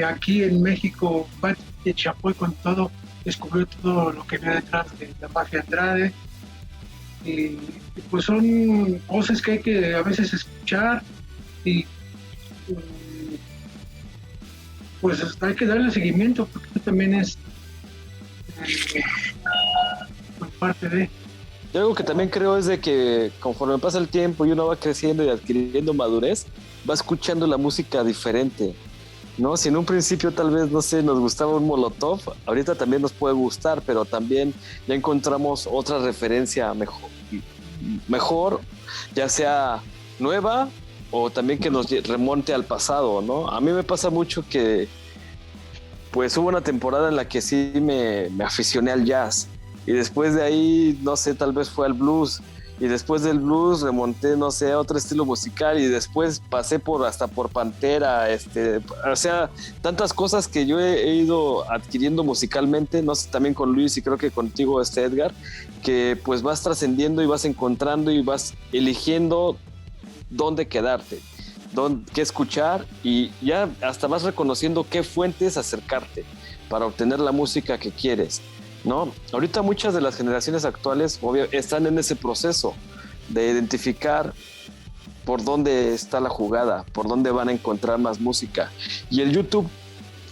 Aquí en México, Pati Chapoy con todo, descubrió todo lo que había detrás de la mafia Andrade. Y pues son voces que hay que a veces escuchar y pues hay que darle seguimiento porque también es por parte de... Y algo que también creo es de que conforme pasa el tiempo y uno va creciendo y adquiriendo madurez, va escuchando la música diferente, ¿no? Si en un principio tal vez, no sé, nos gustaba un Molotov, ahorita también nos puede gustar, pero también ya encontramos otra referencia mejor, ya sea nueva o también que nos remonte al pasado, ¿no? A mí me pasa mucho que pues hubo una temporada en la que sí me aficioné al jazz y después de ahí, no sé, tal vez fue al blues y después del blues remonté, no sé, a otro estilo musical y después pasé hasta por Pantera, o sea, tantas cosas que yo he ido adquiriendo musicalmente, no sé, también con Luis y creo que contigo, Edgar, que pues vas trascendiendo y vas encontrando y vas eligiendo dónde quedarte, qué escuchar y ya hasta vas reconociendo qué fuentes acercarte para obtener la música que quieres, ¿no? Ahorita muchas de las generaciones actuales están en ese proceso de identificar por dónde está la jugada, por dónde van a encontrar más música. Y el YouTube,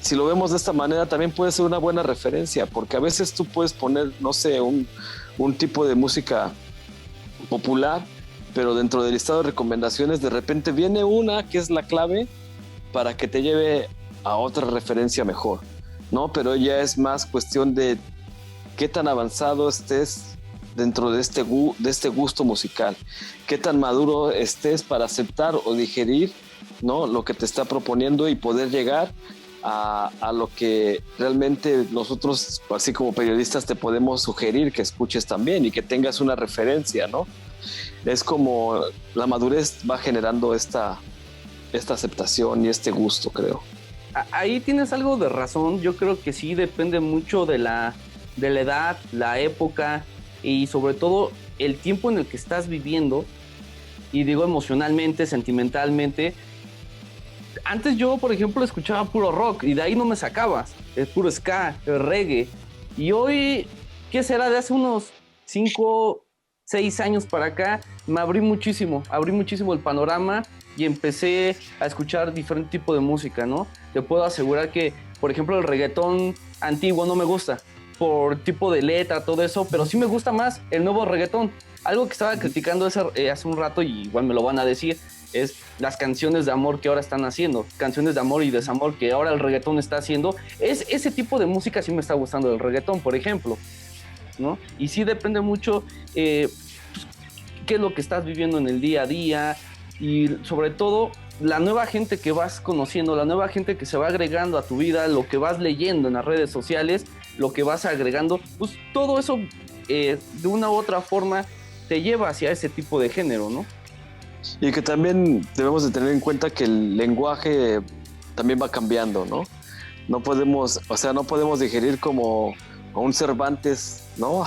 si lo vemos de esta manera, también puede ser una buena referencia, porque a veces tú puedes poner, no sé, un tipo de música popular, pero dentro del listado de recomendaciones de repente viene una que es la clave para que te lleve a otra referencia mejor, ¿no? Pero ya es más cuestión de qué tan avanzado estés dentro de este gusto musical, qué tan maduro estés para aceptar o digerir, ¿no?, lo que te está proponiendo y poder llegar a lo que realmente nosotros, así como periodistas, te podemos sugerir que escuches también y que tengas una referencia, ¿no? Es como la madurez va generando esta aceptación y este gusto, creo. Ahí tienes algo de razón. Yo creo que sí depende mucho de la edad, la época y sobre todo el tiempo en el que estás viviendo. Y digo emocionalmente, sentimentalmente. Antes yo, por ejemplo, escuchaba puro rock y de ahí no me sacabas. Es puro ska, el reggae. Y hoy, ¿qué será? De hace unos 5, 6 años para acá, me abrí muchísimo el panorama y empecé a escuchar diferente tipo de música, ¿no? Te puedo asegurar que, por ejemplo, el reggaetón antiguo no me gusta por tipo de letra, todo eso, pero sí me gusta más el nuevo reggaetón. Algo que estaba criticando hace un rato, y igual me lo van a decir, es las canciones de amor que ahora están haciendo, canciones de amor y desamor que ahora el reggaetón está haciendo. Ese tipo de música sí me está gustando del reggaetón, por ejemplo, ¿no? Y sí depende mucho qué es lo que estás viviendo en el día a día y sobre todo la nueva gente que vas conociendo, la nueva gente que se va agregando a tu vida, lo que vas leyendo en las redes sociales, lo que vas agregando, pues todo eso de una u otra forma te lleva hacia ese tipo de género, ¿no? Y que también debemos de tener en cuenta que el lenguaje también va cambiando, ¿no? No podemos digerir como a un Cervantes, ¿no?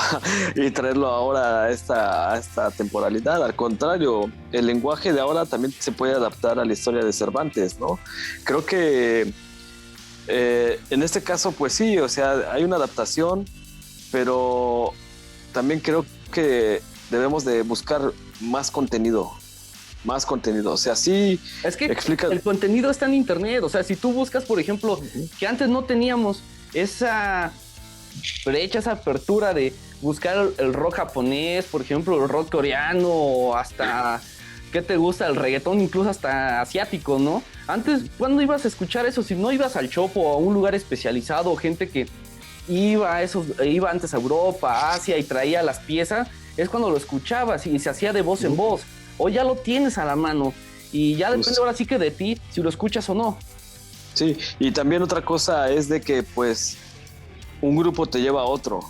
Y traerlo ahora a esta temporalidad. Al contrario, el lenguaje de ahora también se puede adaptar a la historia de Cervantes, ¿no? Creo que en este caso, pues sí, o sea, hay una adaptación, pero también creo que debemos de buscar más contenido. O sea, sí. Es que el contenido está en internet. O sea, si tú buscas, por ejemplo, que antes no teníamos esa brecha, esa apertura de buscar el rock japonés, por ejemplo, el rock coreano, hasta, ¿qué te gusta? El reggaetón, incluso hasta asiático, ¿no? Antes, ¿cuándo ibas a escuchar eso? Si no ibas al Chopo o a un lugar especializado, gente que iba antes a Europa, a Asia y traía las piezas, es cuando lo escuchabas y se hacía de voz en voz. Hoy ya lo tienes a la mano y ya depende ahora sí que de ti si lo escuchas o no. Sí, y también otra cosa es de que pues un grupo te lleva a otro.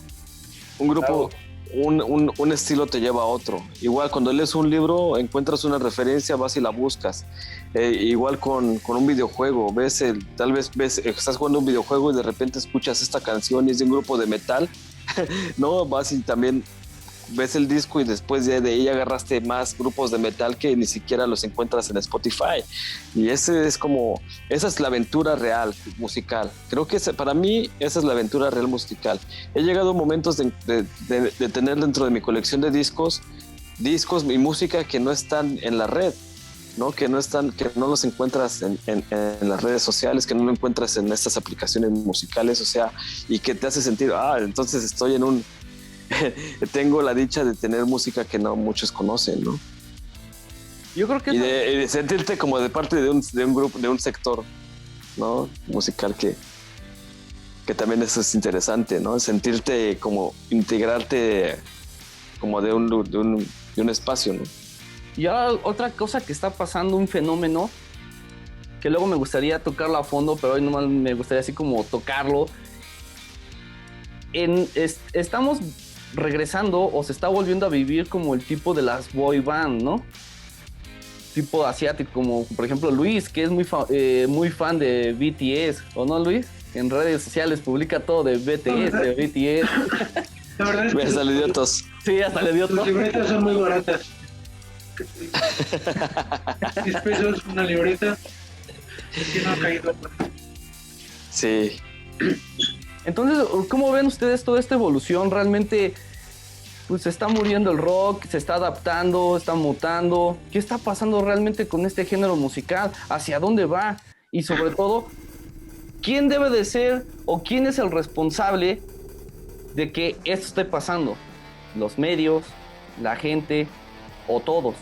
Un grupo, claro. un estilo te lleva a otro. Igual cuando lees un libro encuentras una referencia, vas y la buscas. Igual con un videojuego, tal vez estás jugando un videojuego y de repente escuchas esta canción y es de un grupo de metal, ¿no? Vas y también ves el disco y después de ahí agarraste más grupos de metal que ni siquiera los encuentras en Spotify. Y esa es la aventura real musical. Creo que para mí esa es la aventura real musical. He llegado a momentos de tener dentro de mi colección de discos y música que no están en la red, ¿no? Que no los encuentras en las redes sociales, que no lo encuentras en estas aplicaciones musicales, o sea, y que te hace sentir, entonces estoy tengo la dicha de tener música que no muchos conocen, ¿no? Yo creo que y de sentirte como de parte de un grupo, de un sector, ¿no? Musical que también eso es interesante, ¿no? Sentirte como integrarte como de un espacio, ¿no? Y ahora otra cosa que está pasando, un fenómeno que luego me gustaría tocarlo a fondo, pero hoy nomás me gustaría así como tocarlo. Estamos regresando o se está volviendo a vivir como el tipo de las boy band, ¿no? Tipo asiático, como por ejemplo Luis, que es muy fan de BTS, ¿o no, Luis? En redes sociales publica todo de BTS, de BTS. La verdad es que hasta le dio tos. Sí, hasta le dio tos. Las libretas son muy baratas. 10 pesos una libreta que no ha caído. Sí. Entonces, ¿cómo ven ustedes toda esta evolución? Realmente, pues se está muriendo el rock, se está adaptando, está mutando. ¿Qué está pasando realmente con este género musical? ¿Hacia dónde va? Y sobre todo, ¿quién debe de ser o quién es el responsable de que esto esté pasando? ¿Los medios, la gente o todos?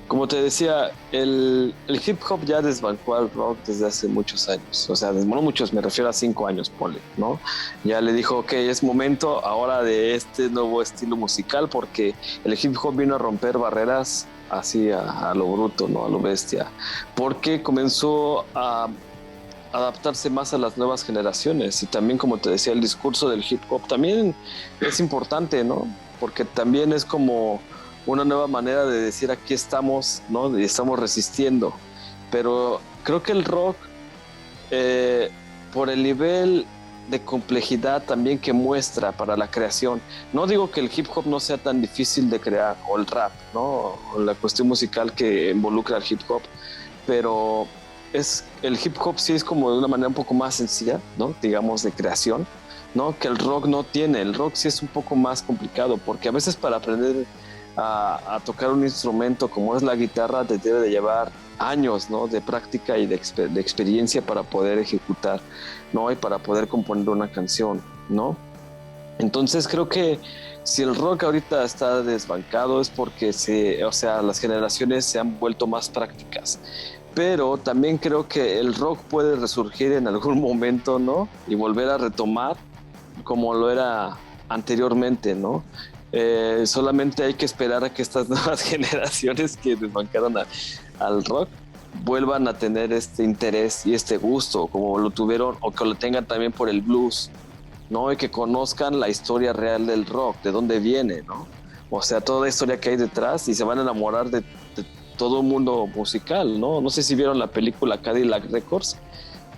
Como te decía, el hip hop ya desbancó al rock desde hace muchos años. O sea, no muchos, me refiero a 5 años, ponle, ¿no? Ya le dijo, ok, es momento ahora de este nuevo estilo musical, porque el hip hop vino a romper barreras así a lo bruto, ¿no? A lo bestia. Porque comenzó a adaptarse más a las nuevas generaciones. Y también, como te decía, el discurso del hip hop también es importante, ¿no? Porque también es como una nueva manera de decir aquí estamos, ¿no? Y estamos resistiendo. Pero creo que el rock, por el nivel de complejidad también que muestra para la creación, no digo que el hip hop no sea tan difícil de crear, o el rap, ¿no? O la cuestión musical que involucra al hip hop, pero el hip hop sí es como de una manera un poco más sencilla, ¿no? Digamos, de creación, ¿no? Que el rock no tiene. El rock sí es un poco más complicado, porque a veces para aprender a tocar un instrumento como es la guitarra te debe de llevar años, ¿no? De práctica y de experiencia para poder ejecutar, ¿no? Y para poder componer una canción, ¿no? Entonces creo que si el rock ahorita está desbancado es porque las generaciones se han vuelto más prácticas. Pero también creo que el rock puede resurgir en algún momento, ¿no? Y volver a retomar como lo era anteriormente, ¿no? Solamente hay que esperar a que estas nuevas generaciones que desbancaron al rock vuelvan a tener este interés y este gusto como lo tuvieron, o que lo tengan también por el blues, ¿no? Y que conozcan la historia real del rock, de dónde viene, ¿no? O sea, toda la historia que hay detrás, y se van a enamorar de todo el mundo musical, ¿no? No sé si vieron la película Cadillac Records,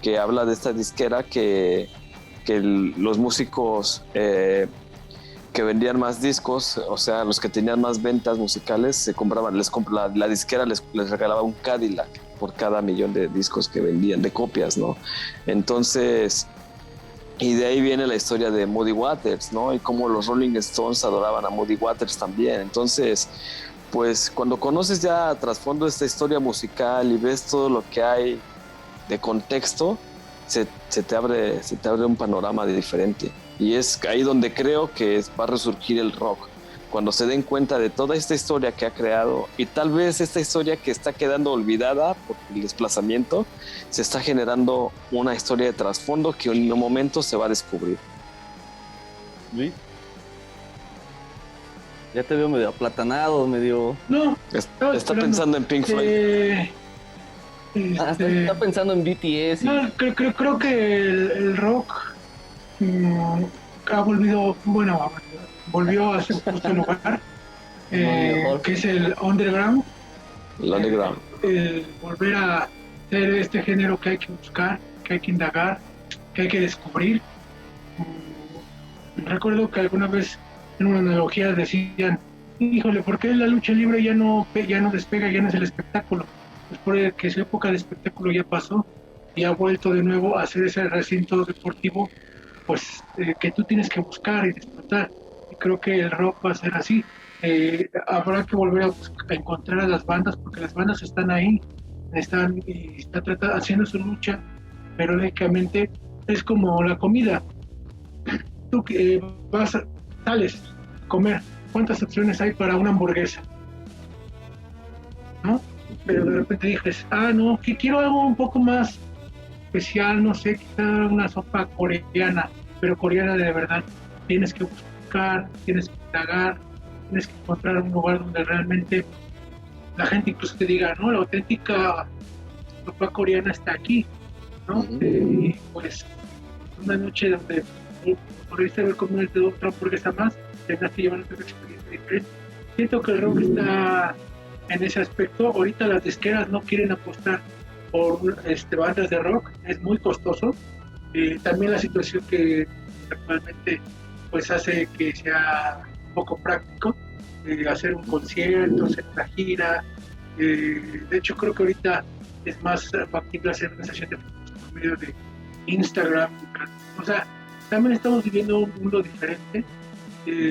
que habla de esta disquera que los músicos que vendían más discos, o sea, los que tenían más ventas musicales, se compraban, la disquera les regalaba un Cadillac por cada millón de discos que vendían, de copias, ¿no? Entonces, y de ahí viene la historia de Muddy Waters, ¿no? Y cómo los Rolling Stones adoraban a Muddy Waters también. Entonces, pues cuando conoces ya a trasfondo esta historia musical y ves todo lo que hay de contexto, se te abre un panorama diferente. Y es ahí donde creo que va a resurgir el rock, cuando se den cuenta de toda esta historia que ha creado, y tal vez esta historia que está quedando olvidada por el desplazamiento, se está generando una historia de trasfondo que en un momento se va a descubrir. ¿Sí? Ya te veo medio aplatanado, medio... No, está pensando en Pink Floyd. Está pensando en BTS. No, creo que el rock ha volvió a su justo lugar, que es el underground. El underground. Volver a ser este género que hay que buscar, que hay que indagar, que hay que descubrir. Recuerdo que alguna vez en una analogía decían, híjole, ¿por qué la lucha libre ya no despega, ya no es el espectáculo? Pues porque su época de espectáculo ya pasó y ha vuelto de nuevo a ser ese recinto deportivo, pues que tú tienes que buscar y disfrutar. Y creo que el rock va a ser así. Habrá que volver a encontrar a las bandas, porque las bandas están ahí, están haciendo su lucha, pero lógicamente es como la comida. Tú sales a comer, ¿cuántas opciones hay para una hamburguesa? ¿No? Pero de repente dices, no, que quiero algo un poco más especial, no sé, quizá una sopa coreana, pero coreana de verdad. Tienes que buscar, tienes que indagar, tienes que encontrar un lugar donde realmente la gente incluso te diga, no, la auténtica ropa coreana está aquí, ¿no? Y pues una noche donde pudiste haber comido otra hamburguesa más, tendrás que llevar otra experiencia diferente. Siento que el rock está en ese aspecto. Ahorita las disqueras no quieren apostar por bandas de rock, es muy costoso. También la situación que actualmente pues hace que sea poco práctico hacer un concierto, hacer una gira. De hecho, creo que ahorita es más factible hacer una sesión de fotos por medio de Instagram. O sea, también estamos viviendo un mundo diferente.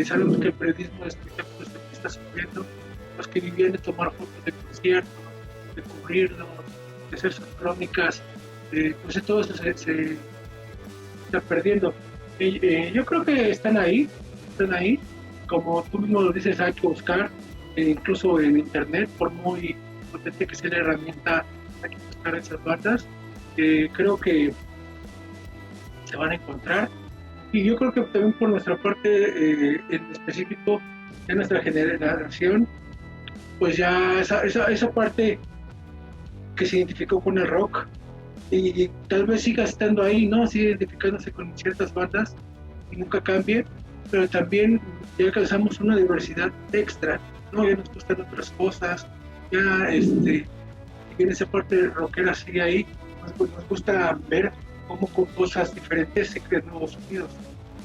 Sabemos que el periodismo de espectáculos está sufriendo. Los que vivían de tomar fotos de conciertos, de cubrirlos, de hacer sus crónicas, pues todo eso se está perdiendo. Yo creo que están ahí. Como tú mismo lo dices, hay que buscar, incluso en internet, por muy potente que sea la herramienta, hay que buscar esas bandas. Creo que se van a encontrar. Y yo creo que también por nuestra parte, en específico, de nuestra generación, pues ya esa parte que se identificó con el rock y tal vez siga estando ahí, ¿no? Sigue identificándose con ciertas bandas y nunca cambie, pero también ya alcanzamos una diversidad extra, ¿no? Ya nos gustan otras cosas, ya si bien esa parte rockera sigue ahí, nos gusta ver cómo con cosas diferentes se crean nuevos sonidos.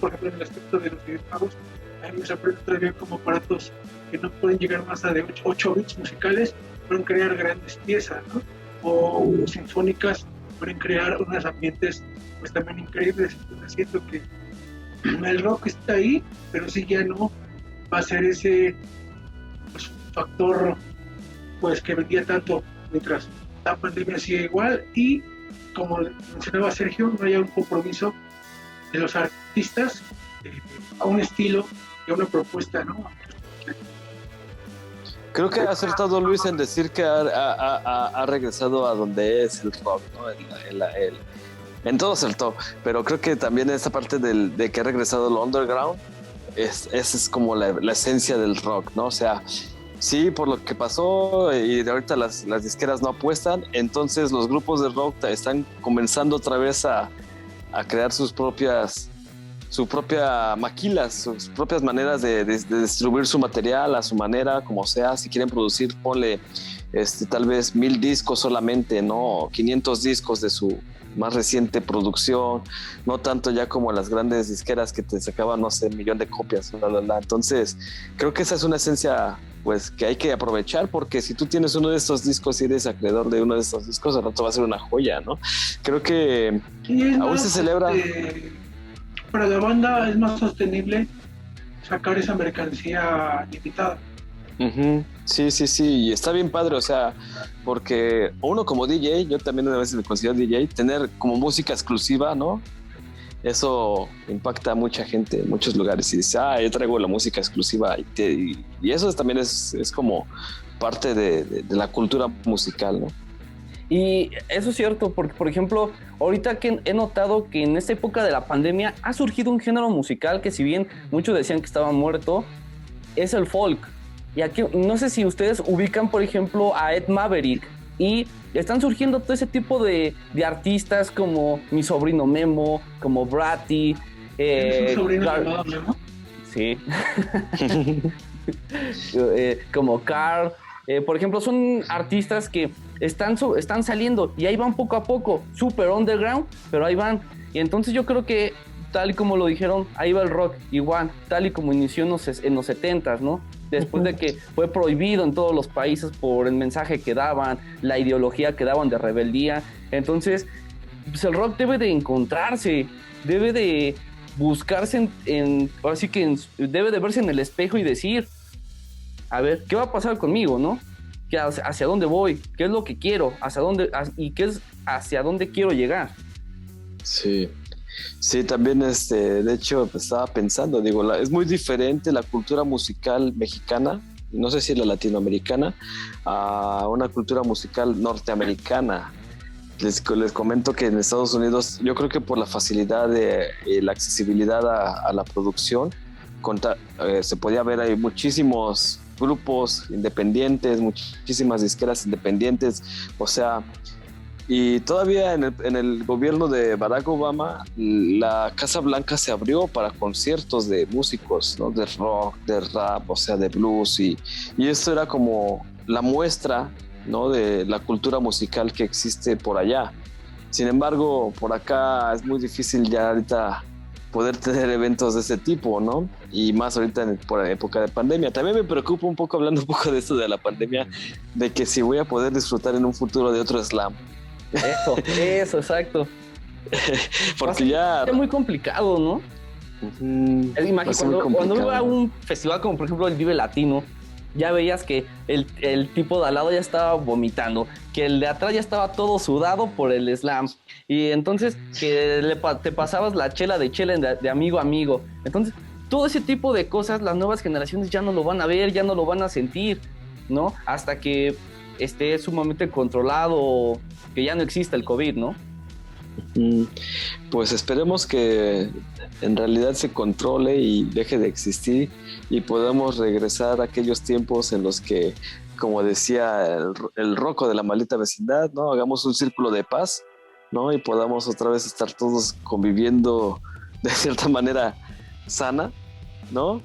Por ejemplo, en el aspecto de los videojuegos, a mí me sorprende todavía como aparatos que no pueden llegar más a de 8 bits musicales, pueden crear grandes piezas, ¿no? O sinfónicas, pueden crear unos ambientes pues también increíbles. Entonces siento que el rock está ahí, pero sí ya no va a ser ese pues, factor pues que vendía tanto mientras la pandemia sigue igual. Y como mencionaba Sergio, no haya un compromiso de los artistas a un estilo y a una propuesta, ¿no? Creo que ha acertado Luis en decir que ha regresado a donde es el rock, ¿no? En todo acertó, pero creo que también esta parte de que ha regresado el underground es como la esencia del rock, ¿no? O sea, sí, por lo que pasó y de ahorita las disqueras no apuestan, entonces los grupos de rock están comenzando otra vez a crear su propia maquila, sus propias maneras de distribuir su material a su manera, como sea. Si quieren producir, ponle tal vez 1000 discos solamente, ¿no? 500 discos de su más reciente producción, no tanto ya como las grandes disqueras que te sacaban, no sé, 1,000,000 de copias, Entonces, creo que esa es una esencia pues que hay que aprovechar, porque si tú tienes uno de estos discos y eres acreedor de uno de estos discos, al rato va a ser una joya, ¿no? Creo que aún se celebra. Para la banda es más sostenible sacar esa mercancía limitada. Uh-huh. Sí, y está bien padre, o sea, porque uno como DJ, yo también a veces me considero DJ, tener como música exclusiva, ¿no? Eso impacta a mucha gente en muchos lugares y dice, yo traigo la música exclusiva y eso también es como parte de la cultura musical, ¿no? Y eso es cierto, porque por ejemplo, ahorita que he notado que en esta época de la pandemia ha surgido un género musical que si bien muchos decían que estaba muerto, es el folk. Y aquí no sé si ustedes ubican, por ejemplo, a Ed Maverick, y están surgiendo todo ese tipo de artistas como mi sobrino Memo, como Bratty. ¿Tienes un sobrino llamado Memo? Sí. Como Carl. Por ejemplo, son artistas que están saliendo y ahí van poco a poco, super underground, pero ahí van. Y entonces yo creo que, tal y como lo dijeron, ahí va el rock, igual, tal y como inició en los 70s, ¿no? Después de que fue prohibido en todos los países por el mensaje que daban, la ideología que daban de rebeldía. Entonces, pues el rock debe de encontrarse, debe de buscarse así que debe de verse en el espejo y decir, a ver, ¿qué va a pasar conmigo, no? ¿Hacia dónde voy? ¿Qué es lo que quiero? ¿Hacia dónde quiero llegar? Sí, también de hecho estaba pensando, digo, es muy diferente la cultura musical mexicana, no sé si la latinoamericana, a una cultura musical norteamericana. Les comento que en Estados Unidos, yo creo que por la facilidad de la accesibilidad a la producción, se podía ver ahí muchísimos grupos independientes, muchísimas disqueras independientes, o sea, y todavía en el gobierno de Barack Obama, la Casa Blanca se abrió para conciertos de músicos, ¿no? De rock, de rap, o sea, de blues, y esto era como la muestra, ¿no? De la cultura musical que existe por allá. Sin embargo, por acá es muy difícil ya ahorita poder tener eventos de ese tipo, ¿no? Y más ahorita por época de pandemia. También me preocupa un poco, hablando un poco de esto de la pandemia, de que si voy a poder disfrutar en un futuro de otro slam. Eso, exacto. Porque ya... Es muy complicado, ¿no? Cuando iba a un festival como por ejemplo el Vive Latino, ya veías que el tipo de al lado ya estaba vomitando, que el de atrás ya estaba todo sudado por el slam, y entonces que te pasabas la chela de amigo a amigo. Entonces, todo ese tipo de cosas las nuevas generaciones ya no lo van a ver, ya no lo van a sentir, ¿no? Hasta que esté sumamente controlado, que ya no exista el COVID, ¿no? Pues esperemos que en realidad se controle y deje de existir y podamos regresar a aquellos tiempos en los que, como decía el Rocco de la maldita vecindad, ¿no? Hagamos un círculo de paz, ¿no? Y podamos otra vez estar todos conviviendo de cierta manera sana, ¿no?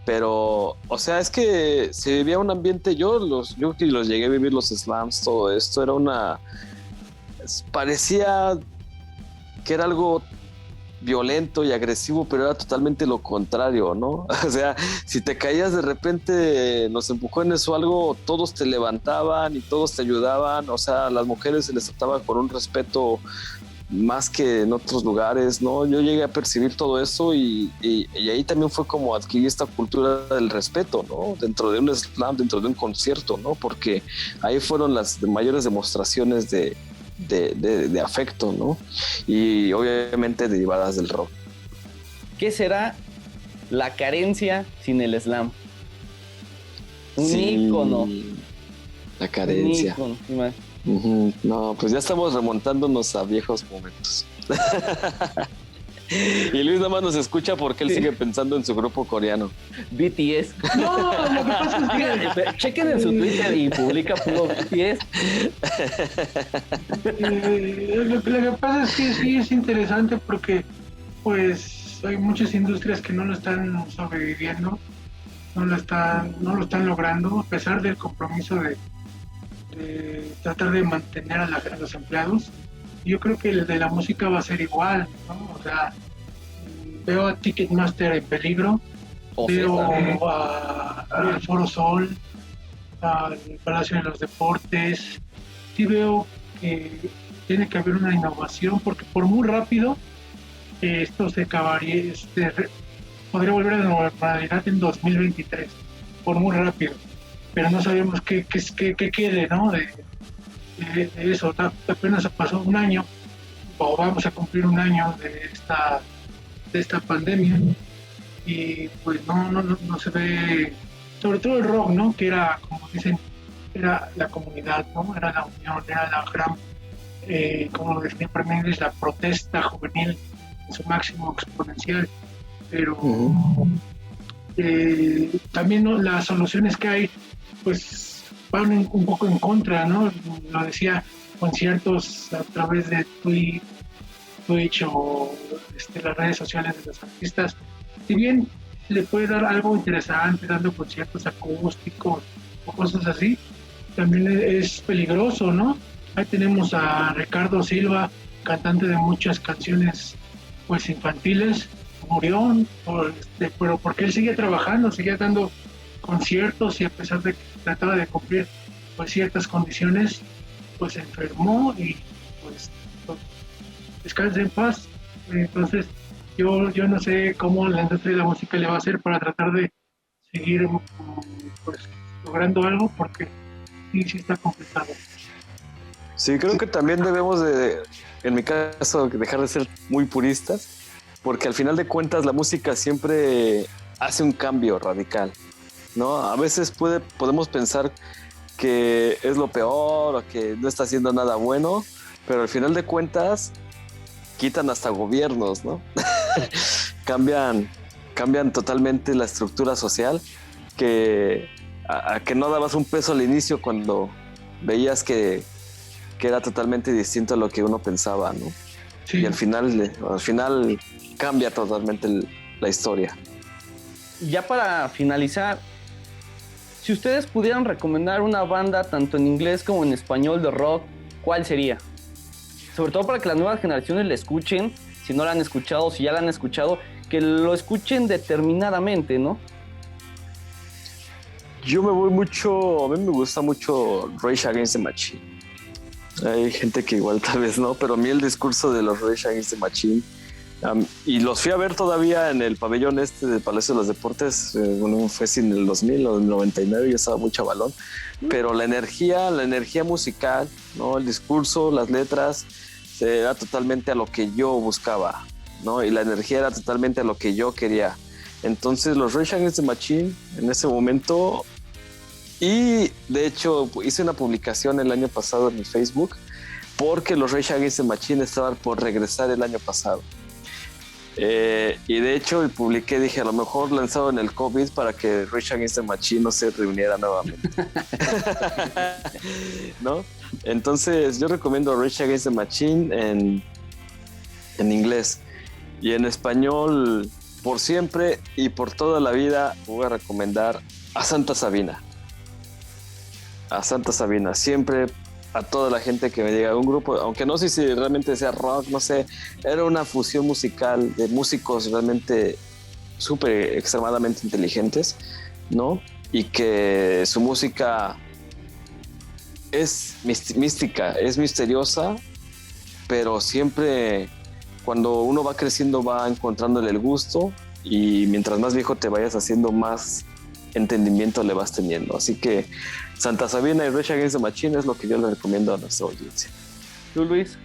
Pero, o sea, es que se vivía un ambiente, yo que los llegué a vivir, los slams, todo esto, parecía que era algo violento y agresivo, pero era totalmente lo contrario, ¿no? O sea, si te caías de repente en los empujones o algo, todos te levantaban y todos te ayudaban, o sea, a las mujeres se les trataba con un respeto más que en otros lugares, ¿no? Yo llegué a percibir todo eso y ahí también fue como adquirir esta cultura del respeto, ¿no? Dentro de un slam, dentro de un concierto, ¿no? Porque ahí fueron las mayores demostraciones de afecto, ¿no? Y obviamente derivadas del rock. ¿Qué será la carencia sin el slam? Un ícono. La carencia. Un ícono. No, pues ya estamos remontándonos a viejos momentos. Y Luis nada más nos escucha porque él sigue pensando en su grupo coreano. BTS. No, lo que pasa es que... Chequen en su Twitter y publica puro BTS. Lo que pasa es que sí es interesante porque pues hay muchas industrias que no lo están sobreviviendo, no lo están logrando, a pesar del compromiso de tratar de mantener a los empleados. Yo creo que el de la música va a ser igual, ¿no? O sea, veo a Ticketmaster en peligro, veo al Foro Sol, al Palacio de los Deportes. Sí veo que tiene que haber una innovación, porque por muy rápido esto se acabaría, podría volver a la normalidad en 2023, por muy rápido, pero no sabemos qué quede, ¿no? De eso. Apenas pasó un año, o vamos a cumplir un año de esta pandemia, y pues no se ve, sobre todo el rock, ¿no? Que era, como dicen, era la comunidad, ¿no? Era la unión, era la gran, como lo decía Premingis, la protesta juvenil en su máximo exponencial, pero también, ¿no? Las soluciones que hay, pues van un poco en contra, ¿no? Lo decía, conciertos a través de Twitch o las redes sociales de los artistas. Si bien le puede dar algo interesante dando conciertos acústicos o cosas así, también es peligroso, ¿no? Ahí tenemos a Ricardo Silva, cantante de muchas canciones pues infantiles, murió, pero porque él sigue trabajando, sigue dando conciertos, y a pesar de que trataba de cumplir pues ciertas condiciones, pues se enfermó y pues descanse en paz. Entonces yo no sé cómo la industria de la música le va a hacer para tratar de seguir pues logrando algo, porque sí está complicado. Sí, creo que también debemos en mi caso, dejar de ser muy puristas, porque al final de cuentas la música siempre hace un cambio radical, ¿no? A veces podemos pensar que es lo peor o que no está haciendo nada bueno, pero al final de cuentas quitan hasta gobiernos, ¿no? cambian cambian totalmente la estructura social, a que no dabas un peso al inicio cuando veías que era totalmente distinto a lo que uno pensaba, ¿no? Sí. Y al final cambia totalmente la historia. Ya para finalizar, si ustedes pudieran recomendar una banda tanto en inglés como en español de rock, ¿cuál sería? Sobre todo para que las nuevas generaciones la escuchen, si no la han escuchado, si ya la han escuchado, que lo escuchen determinadamente, ¿no? Yo me voy mucho, a mí me gusta mucho Rage Against the Machine. Hay gente que igual tal vez no, pero a mí el discurso de los Rage Against the Machine, y los fui a ver todavía en el pabellón del Palacio de los Deportes, bueno, fue en el 2000 o el 99, yo estaba muy chavalón, pero la energía musical, ¿no? El discurso, las letras, era totalmente a lo que yo buscaba, ¿no? Y la energía era totalmente a lo que yo quería. Entonces los Rage Against the Machine en ese momento, y de hecho hice una publicación el año pasado en mi Facebook porque los Rage Against the Machine estaban por regresar el año pasado. Y de hecho publiqué, dije, a lo mejor lanzado en el COVID para que Rage Against the Machine no se reuniera nuevamente. ¿No? Entonces yo recomiendo Rage Against the Machine en inglés, y en español, por siempre y por toda la vida, voy a recomendar a Santa Sabina. A Santa Sabina, siempre, a toda la gente que me diga un grupo, aunque no sé si realmente sea rock, no sé, era una fusión musical de músicos realmente súper extremadamente inteligentes, ¿no? Y que su música es mística, es misteriosa, pero siempre cuando uno va creciendo va encontrándole el gusto, y mientras más viejo te vayas haciendo, más entendimiento le vas teniendo. Así que Santa Sabina y Rage Against the Machine es lo que yo le recomiendo a nuestra audiencia. ¿Tú, Luis?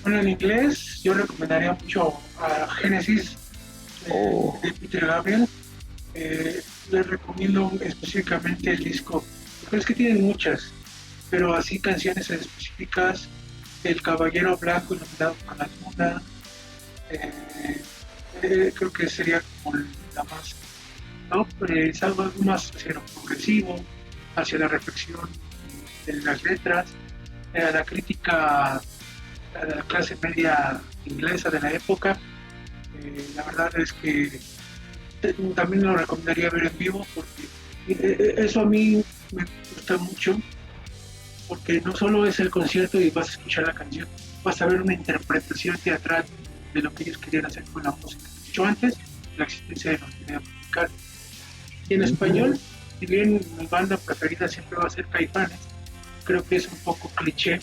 Bueno, en inglés yo recomendaría mucho a Genesis de Peter Gabriel. Les recomiendo específicamente el disco, pero es que tienen muchas, pero así canciones específicas: El Caballero Blanco iluminado con la luna, creo que sería como la más, ¿no? Es algo más hacia lo progresivo, hacia la reflexión de las letras, a la crítica a la clase media inglesa de la época. La verdad es que también lo recomendaría ver en vivo, porque eso a mí me gusta mucho, porque no solo es el concierto y vas a escuchar la canción, vas a ver una interpretación teatral de lo que ellos querían hacer con la música. Mucho antes, la existencia de los videos musicales. Y en español, si bien mi banda preferida siempre va a ser Caifanes, creo que es un poco cliché,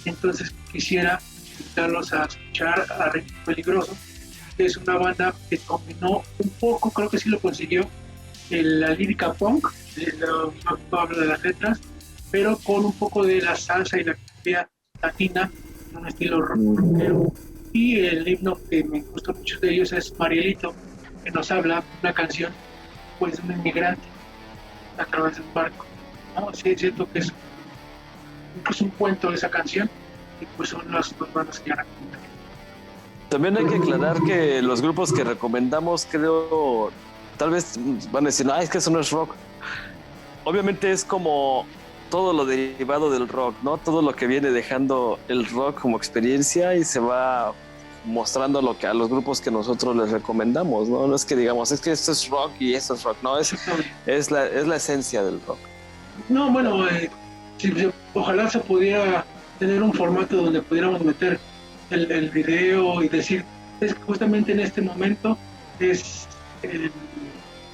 entonces quisiera invitarlos a escuchar a Ritmo Peligroso, que es una banda que combinó un poco, creo que sí lo consiguió, la lírica punk, hablo de las letras, pero con un poco de la salsa y la cumbia latina, en un estilo rockero. Y el himno que me gusta mucho de ellos es Marielito, que nos habla una canción, pues, de un inmigrante a través de un barco, ¿no? Sí, es cierto que es incluso un cuento de esa canción, y pues son las dos bandas que ya recomiendo. También hay que aclarar que los grupos que recomendamos, creo, tal vez van a decir, es que eso no es rock. Obviamente es como todo lo derivado del rock, ¿no? Todo lo que viene dejando el rock como experiencia y se va mostrando a los grupos que nosotros les recomendamos, ¿no? No es que digamos, es que esto es rock y esto es rock, no, es la esencia del rock. No, bueno, ojalá se pudiera tener un formato donde pudiéramos meter el video y decir, es que justamente en este momento es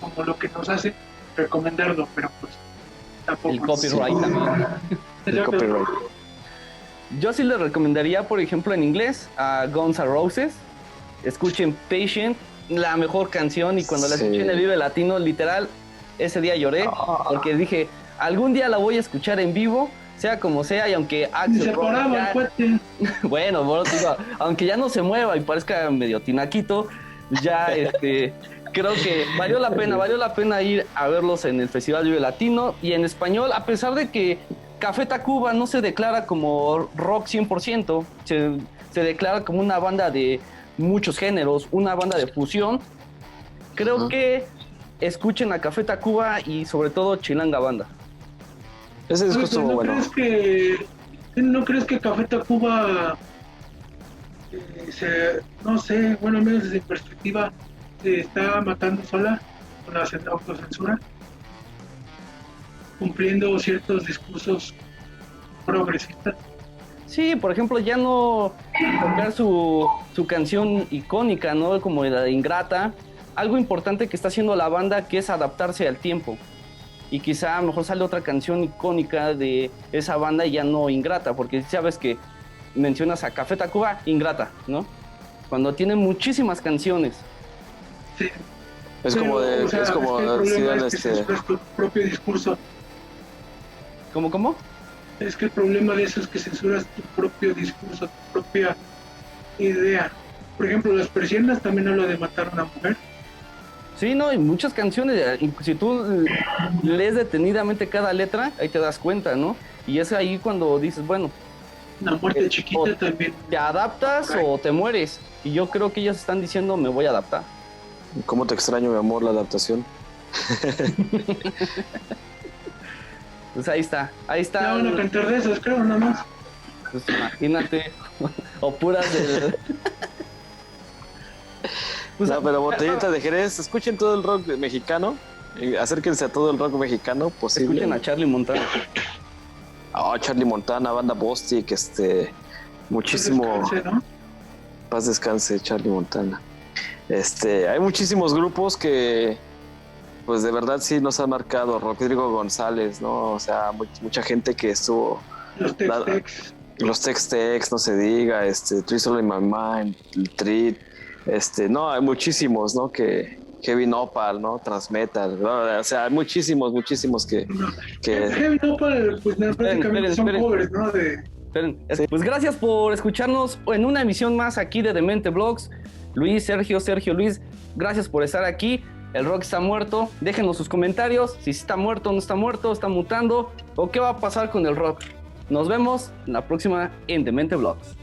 como lo que nos hace recomendarlo, pero pues tampoco. El copyright también. El copyright. Yo sí les recomendaría, por ejemplo, en inglés, a Guns N' Roses. Escuchen Patient, la mejor canción, y cuando la escuché en el Vive Latino, literal, ese día lloré, porque dije, algún día la voy a escuchar en vivo, sea como sea, y aunque Axl Rose bueno, digo, aunque ya no se mueva y parezca medio tinaquito, ya creo que valió la pena ir a verlos en el Festival Vive Latino. Y en español, a pesar de que Café Tacuba no se declara como rock 100%, se declara como una banda de muchos géneros, una banda de fusión, creo que escuchen a Café Tacuba y sobre todo Chilanga Banda. Ese disco Oye, estuvo ¿no bueno. ¿No crees que Café Tacuba no sé, bueno, al menos desde mi perspectiva, se está matando sola con la autocensura, cumpliendo ciertos discursos progresistas? Sí, por ejemplo, ya no tocar su canción icónica, ¿no? Como la de Ingrata. Algo importante que está haciendo la banda, que es adaptarse al tiempo. Y quizá a lo mejor sale otra canción icónica de esa banda y ya no Ingrata, porque sabes que mencionas a Café Tacuba, Ingrata, ¿no? Cuando tiene muchísimas canciones. Sí. Es como de, o sea, es como que el decían problema es que censuras tu propio discurso. ¿Cómo? Es que el problema de eso es que censuras tu propio discurso, tu propia idea. Por ejemplo, Las Persianas también habla de matar a una mujer. Sí, no, y muchas canciones, si tú lees detenidamente cada letra, ahí te das cuenta, ¿no? Y es ahí cuando dices, bueno, La muerte chiquita también. te adaptas o te mueres. Y yo creo que ellos están diciendo, me voy a adaptar. ¿Cómo te extraño, mi amor, la adaptación? Pues ahí está. Ya van a cantar de esas, creo, nada más. Pues imagínate, o puras del... Pues, no, pero Botellita de Jerez, escuchen todo el rock mexicano, acérquense a todo el rock mexicano posible. Escuchen a Charlie Montana. Charlie Montana, Banda Bostic, muchísimo... Descanse, ¿no? Paz descanse, Charlie Montana. Hay muchísimos grupos que, pues de verdad sí nos han marcado. Rodrigo González, ¿no? O sea, mucha gente que estuvo... Los Tex-Tex. Los Tex-Tex, no se diga, Three Soul in My Mind, el Treat, no, hay muchísimos, ¿no? Que Heavy Nopal, ¿no? Transmetal, ¿no? O sea, hay muchísimos que... Heavy Nopal, pues prácticamente son covers, ¿no? Esperen. Pues gracias por escucharnos en una emisión más aquí de Demente Vlogs. Luis, Sergio, Luis, gracias por estar aquí. El rock está muerto. Déjenos sus comentarios. Si está muerto, no está muerto, está mutando. O qué va a pasar con el rock. Nos vemos en la próxima en Demente Vlogs.